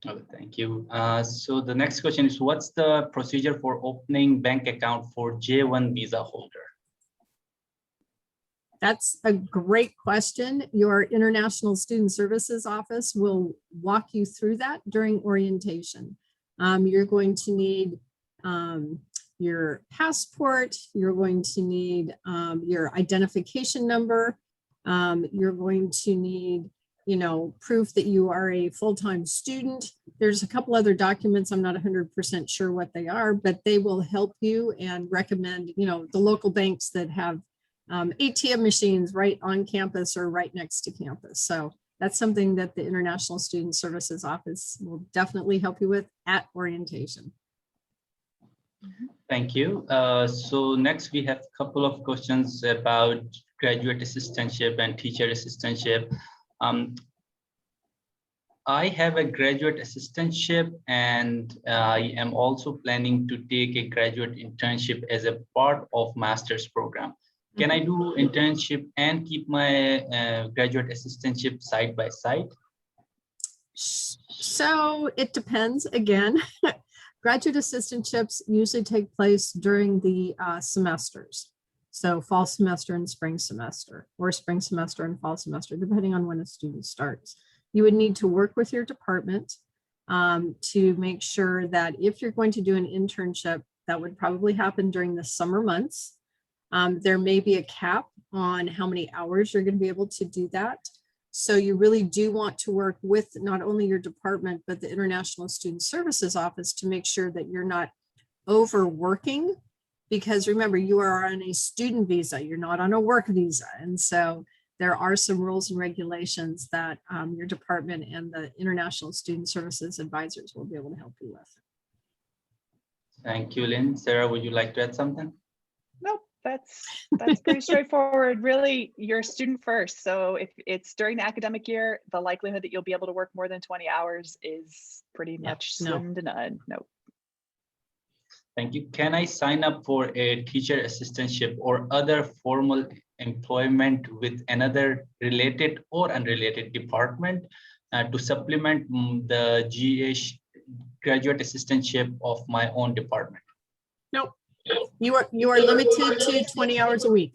Okay, thank you. So the next question is, what's the procedure for opening bank account for J1 visa holder? That's a great question. Your International Student Services Office will walk you through that during orientation. You're going to need your passport. You're going to need your identification number. You're going to need, proof that you are a full-time student. There's a couple other documents. I'm not 100% sure what they are, but they will help you and recommend, the local banks that have ATM machines right on campus or right next to campus. So that's something that the International Student Services Office will definitely help you with at orientation. Thank you. So next we have a couple of questions about graduate assistantship and teacher assistantship. I have a graduate assistantship, and I am also planning to take a graduate internship as a part of master's program. Can I do internship and keep my graduate assistantship side by side? So it depends. Again, graduate assistantships usually take place during the semesters. So fall semester and spring semester, or spring semester and fall semester, depending on when a student starts. You would need to work with your department to make sure that if you're going to do an internship, that would probably happen during the summer months. There may be a cap on how many hours you're going to be able to do that. So you really do want to work with not only your department, but the International Student Services Office to make sure that you're not overworking, because remember, you are on a student visa, you're not on a work visa. And so there are some rules and regulations that your department and the International Student Services advisors will be able to help you with. Thank you, Lynn. Sarah, would you like to add something? Nope, that's pretty straightforward. Really, you're a student first. So if it's during the academic year, the likelihood that you'll be able to work more than 20 hours is pretty much slim to none. Nope. Thank you. Can I sign up for a teacher assistantship or other formal employment with another related or unrelated department to supplement the graduate assistantship of my own department? Nope. You are limited to 20 hours a week,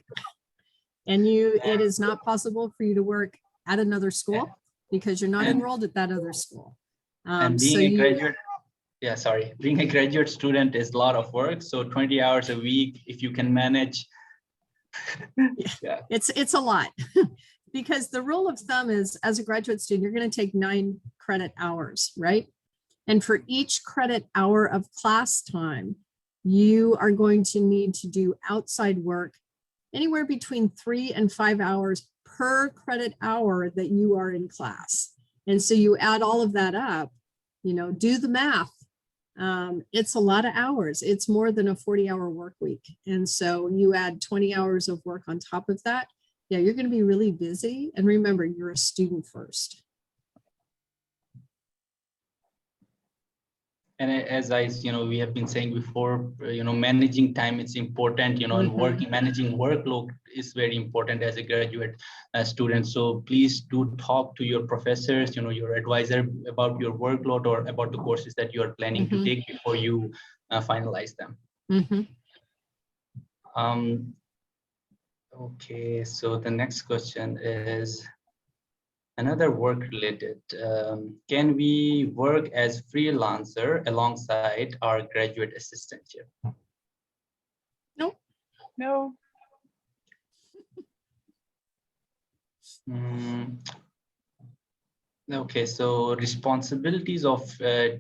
and it is not possible for you to work at another school because you're not enrolled at that other school. And being being a graduate student is a lot of work. So 20 hours a week, if you can manage. It's a lot because the rule of thumb is, as a graduate student, you're going to take 9 credit hours, right? And for each credit hour of class time, you are going to need to do outside work anywhere between 3 and 5 hours per credit hour that you are in class. And so you add all of that up, do the math. It's a lot of hours. It's more than a 40-hour work week. And so you add 20 hours of work on top of that. Yeah, you're going to be really busy. And remember, you're a student first. And as we have been saying before, managing time is important, and managing workload is very important as a graduate student. So please do talk to your professors, your advisor about your workload or about the courses that you are planning to take before you finalize them. Okay, so the next question is another work related. Can we work as freelancer alongside our graduate assistantship? No. Okay, so responsibilities of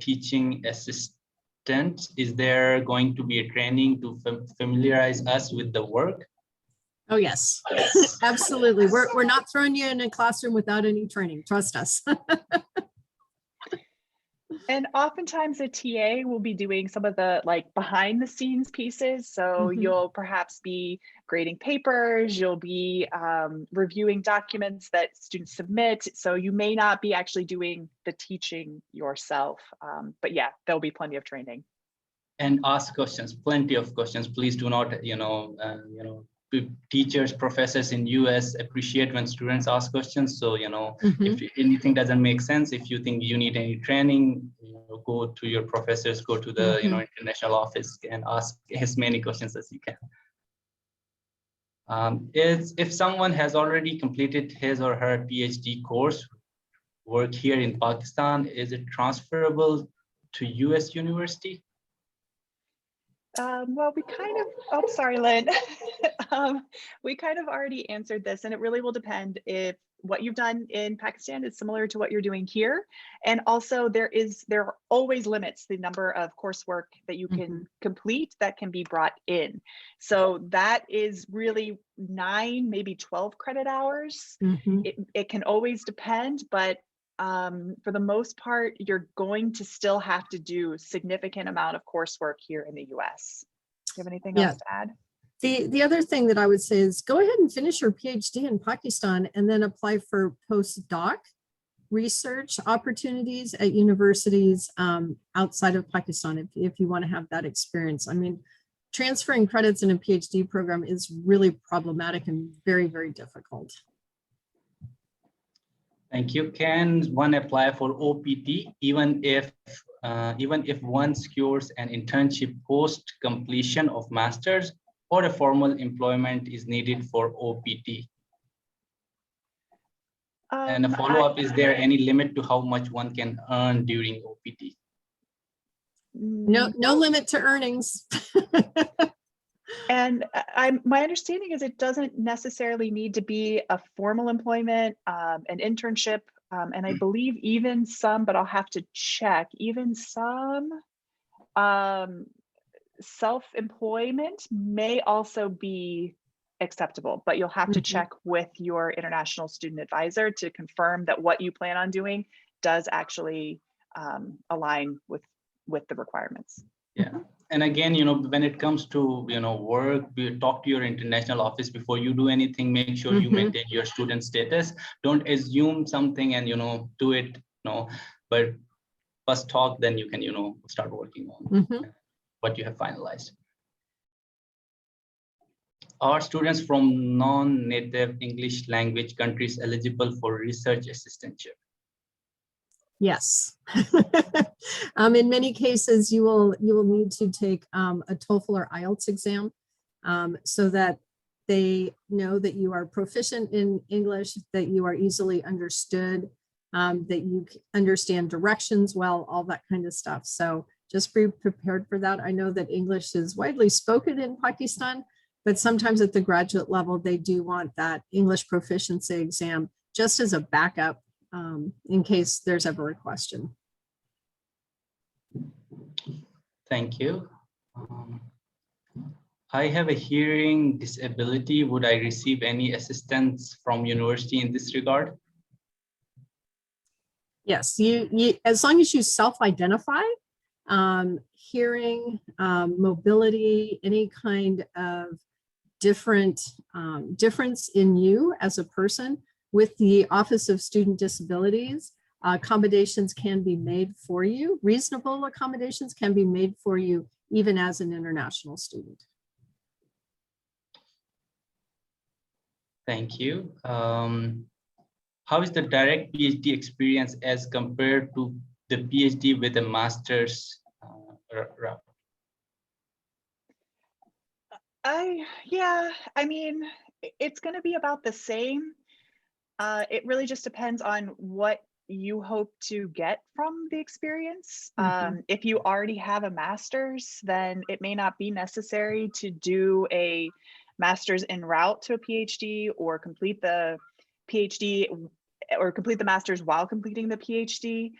teaching assistant, is there going to be a training to familiarize us with the work? Oh, yes, absolutely. We're not throwing you in a classroom without any training. Trust us. And oftentimes a TA will be doing some of the behind the scenes pieces. So you'll perhaps be grading papers, you'll be reviewing documents that students submit. So you may not be actually doing the teaching yourself. But yeah, there'll be plenty of training. And ask questions, plenty of questions. Please do not, teachers, professors in US appreciate when students ask questions. So, Mhm. if anything doesn't make sense, if you think you need any training, go to your professors, go to the, international office and ask as many questions as you can. If someone has already completed his or her PhD course work here in Pakistan, is it transferable to US university? Well, we kind of, oh, sorry, Lynn. We kind of already answered this, and it really will depend if what you've done in Pakistan is similar to what you're doing here. And also there are always limits, the number of coursework that you can complete that can be brought in. So that is really 9, maybe 12 credit hours. It can always depend, but for the most part, you're going to still have to do significant amount of coursework here in the US. Do you have anything else to add? The other thing that I would say is go ahead and finish your PhD in Pakistan and then apply for postdoc research opportunities at universities outside of Pakistan if you want to have that experience. I mean, transferring credits in a PhD program is really problematic and very, very difficult. Thank you. Can one apply for OPT even if one secures an internship post completion of master's, or a formal employment is needed for OPT? And a follow-up, is there any limit to how much one can earn during OPT? No limit to earnings. And my understanding is it doesn't necessarily need to be a formal employment, an internship, and I believe even some, but I'll have to check, even some self-employment may also be acceptable, but you'll have to check with your international student advisor to confirm that what you plan on doing does actually align with the requirements. Yeah. And again, when it comes to, work, talk to your international office before you do anything. Make sure you maintain your student status. Don't assume something and, do it, but first talk, then you can, start working on what you have finalized. Are students from non-native English language countries eligible for research assistantship? Yes. In many cases, you will need to take a TOEFL or IELTS exam so that they know that you are proficient in English, that you are easily understood, that you understand directions well, all that kind of stuff. So just be prepared for that. I know that English is widely spoken in Pakistan, but sometimes at the graduate level, they do want that English proficiency exam just as a backup in case there's ever a question. Thank you. I have a hearing disability. Would I receive any assistance from university in this regard? Yes, you as long as you self-identify, hearing, mobility, any kind of difference in you as a person, with the Office of Student Disabilities, accommodations can be made for you. Reasonable accommodations can be made for you even as an international student. Thank you. How is the direct PhD experience as compared to the PhD with a master's route? Yeah, I mean, it's going to be about the same. It really just depends on what you hope to get from the experience. If you already have a master's, then it may not be necessary to do a master's en route to a PhD, or complete the PhD or complete the master's while completing the PhD.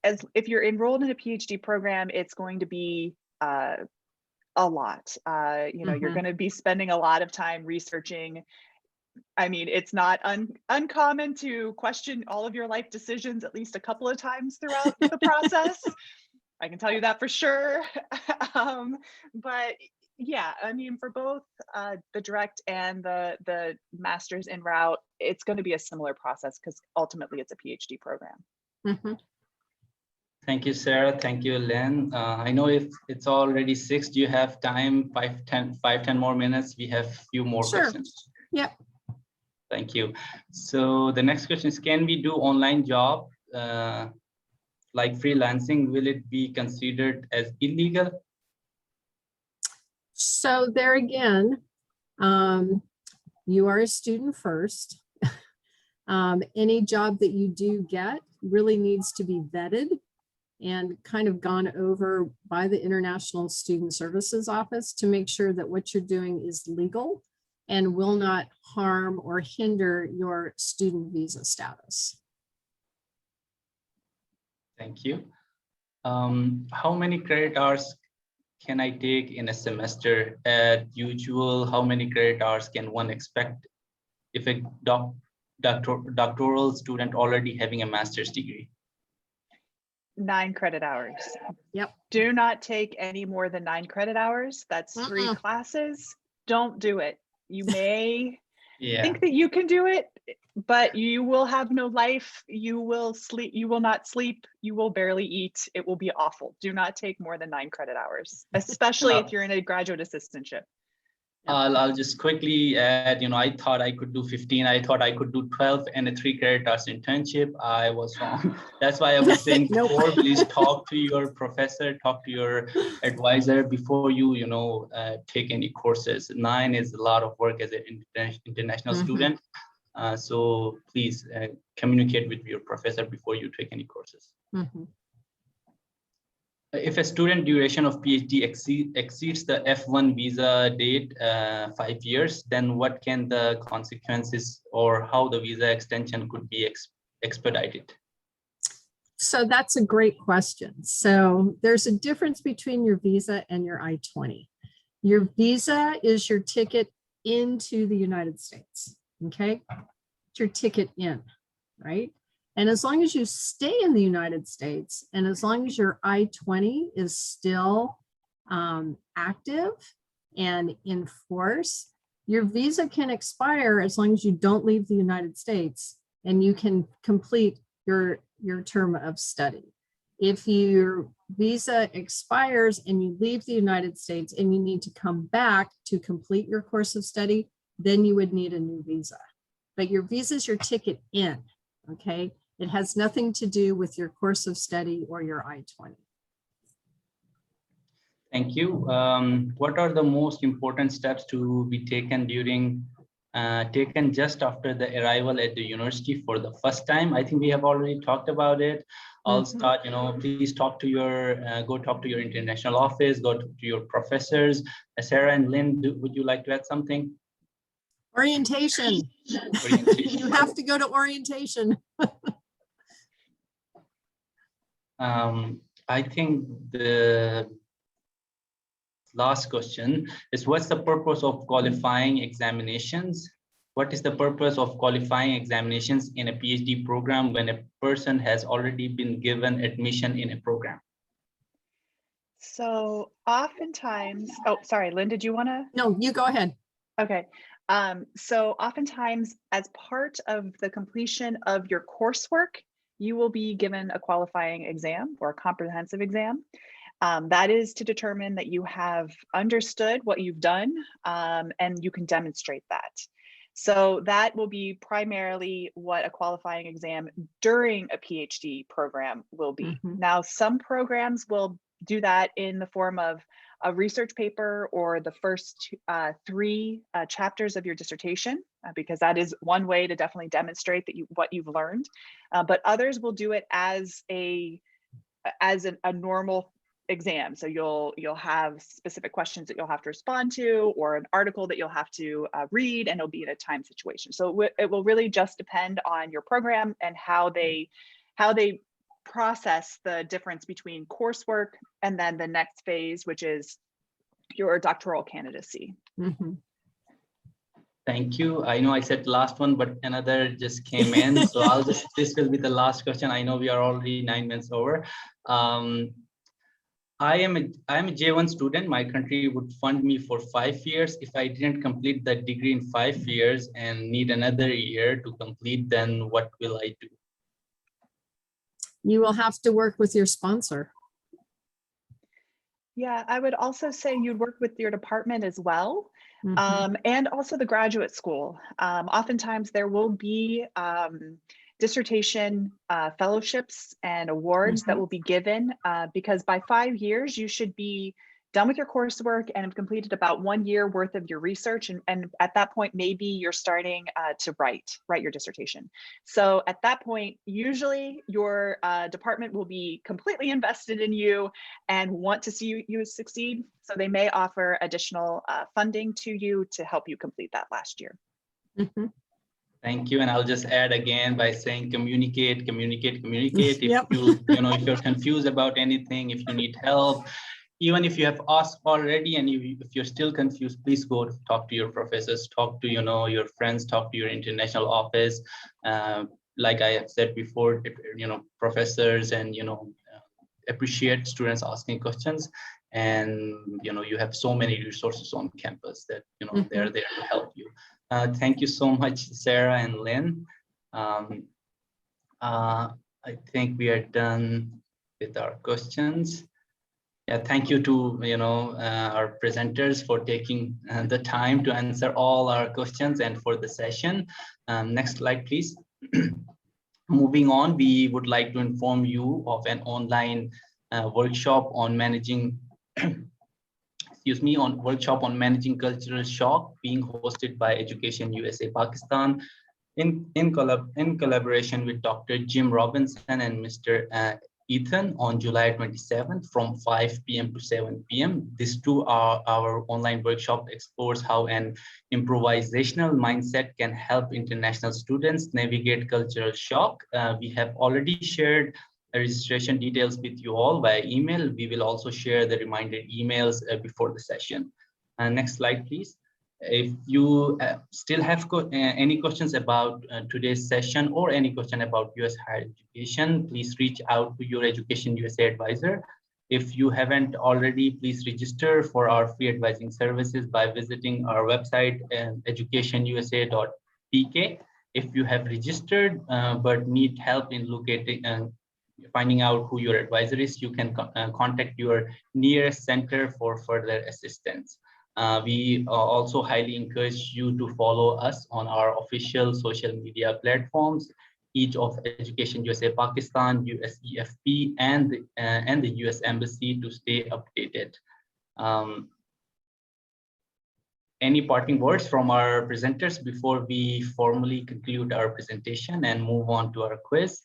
As if you're enrolled in a PhD program, it's going to be a lot. You're going to be spending a lot of time researching. I mean, it's not uncommon to question all of your life decisions at least a couple of times throughout the process. I can tell you that for sure. But yeah, I mean, for both the direct and the master's en route, it's going to be a similar process because ultimately it's a PhD program. Thank you, Sarah. Thank you, Len. I know if it's already 6, do you have time, 5, 10 more minutes? We have a few more questions. Yep. Thank you. So the next question is, can we do online job like freelancing? Will it be considered as illegal? So there again, you are a student first. Any job that you do get really needs to be vetted and kind of gone over by the International Student Services Office to make sure that what you're doing is legal and will not harm or hinder your student visa status. Thank you. How many credit hours can I take in a semester? At usual, how many credit hours can one expect if a doctoral student already having a master's degree? 9 credit hours. Yep. Do not take any more than 9 credit hours. That's 3 classes. Don't do it. You may think that you can do it, but you will have no life. You will sleep. You will not sleep. You will barely eat. It will be awful. Do not take more than 9 credit hours, especially if you're in a graduate assistantship. I'll just quickly add, I thought I could do 15. I thought I could do 12 and a 3 credit hours internship. I was wrong. That's why I was saying before, please talk to your professor, talk to your advisor before you, take any courses. 9 is a lot of work as an international student. So please communicate with your professor before you take any courses. If a student duration of PhD exceeds the F1 visa date, 5 years, then what can the consequences or how the visa extension could be expedited? So that's a great question. So there's a difference between your visa and your I-20. Your visa is your ticket into the United States, okay? It's your ticket in, right? And as long as you stay in the United States, and as long as your I-20 is still active and in force, your visa can expire as long as you don't leave the United States and you can complete your term of study. If your visa expires and you leave the United States and you need to come back to complete your course of study, then you would need a new visa. But your visa is your ticket in, okay? It has nothing to do with your course of study or your I-20. Thank you. What are the most important steps to be taken taken just after the arrival at the university for the first time? I think we have already talked about it. I'll start, please talk to go talk to your international office, go to your professors. Sarah and Lynn, would you like to add something? Orientation. You have to go to orientation. I think the last question is, what's the purpose of qualifying examinations? What is the purpose of qualifying examinations in a PhD program when a person has already been given admission in a program? So oftentimes, oh, sorry, Lynn, did you want to? No, you go ahead. Okay. So oftentimes, as part of the completion of your coursework, you will be given a qualifying exam or a comprehensive exam. That is to determine that you have understood what you've done and you can demonstrate that. So that will be primarily what a qualifying exam during a PhD program will be. Now, some programs will do that in the form of a research paper or the first 3 chapters of your dissertation, because that is one way to definitely demonstrate that what you've learned. But others will do it as a normal exam. So you'll have specific questions that you'll have to respond to, or an article that you'll have to read, and it'll be in a time situation. So it will really just depend on your program and how they process the difference between coursework and then the next phase, which is your doctoral candidacy. Thank you. I know I said last one, but another just came in. So this will be the last question. I know we are already 9 minutes over. I am a J1 student. My country would fund me for 5 years. If I didn't complete that degree in 5 years and need another year to complete, then what will I do? You will have to work with your sponsor. Yeah, I would also say you'd work with your department as well, Mhm. and also the graduate school. Oftentimes there will be dissertation fellowships and awards that will be given because by 5 years you should be done with your coursework and have completed about 1 year worth of your research. And at that point, maybe you're starting to write your dissertation. So at that point, usually your department will be completely invested in you and want to see you succeed. So they may offer additional funding to you to help you complete that last year. Mhm. Thank you. And I'll just add again by saying communicate, communicate, communicate. If Yep. if you're confused about anything, if you need help, even if you have asked already and if you're still confused, please go talk to your professors, talk to your friends, talk to your international office. Like I have said before, professors and appreciate students asking questions, and you have so many resources on campus that they're there to help you. Thank you so much, Sarah and Lynn. I think we are done with our questions. Yeah, thank you to our presenters for taking the time to answer all our questions and for the session. Next slide, please. Moving on, we would like to inform you of an online workshop on managing workshop on managing cultural shock being hosted by Education USA Pakistan in collaboration with Dr. Jim Robinson and Mr. Ethan on July 27th from 5 p.m. to 7 p.m. This 2-hour online workshop explores how an improvisational mindset can help international students navigate cultural shock. We have already shared registration details with you all via email. We will also share the reminder emails before the session. Next slide, please. If you still have any questions about today's session or any question about US higher education, please reach out to your Education USA advisor. If you haven't already, please register for our free advising services by visiting our website, educationusa.pk. If you have registered but need help in locating finding out who your advisor is, you can contact your nearest center for further assistance. We also highly encourage you to follow us on our official social media platforms, each of Education USA Pakistan, USEFP, and the US Embassy to stay updated. Any parting words from our presenters before we formally conclude our presentation and move on to our quiz?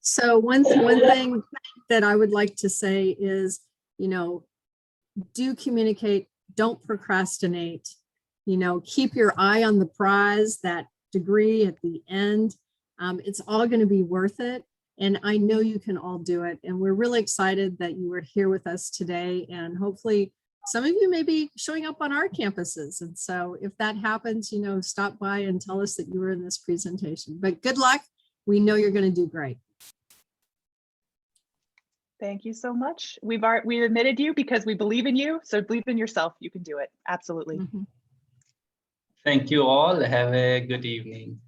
So one thing that I would like to say is, do communicate, don't procrastinate, keep your eye on the prize, that degree at the end. It's all going to be worth it. And I know you can all do it. And we're really excited that you were here with us today. And hopefully some of you may be showing up on our campuses. And so if that happens, stop by and tell us that you were in this presentation. But good luck. We know you're going to do great. Thank you so much. We admitted you because we believe in you. So believe in yourself. You can do it. Absolutely. Thank you all. Have a good evening.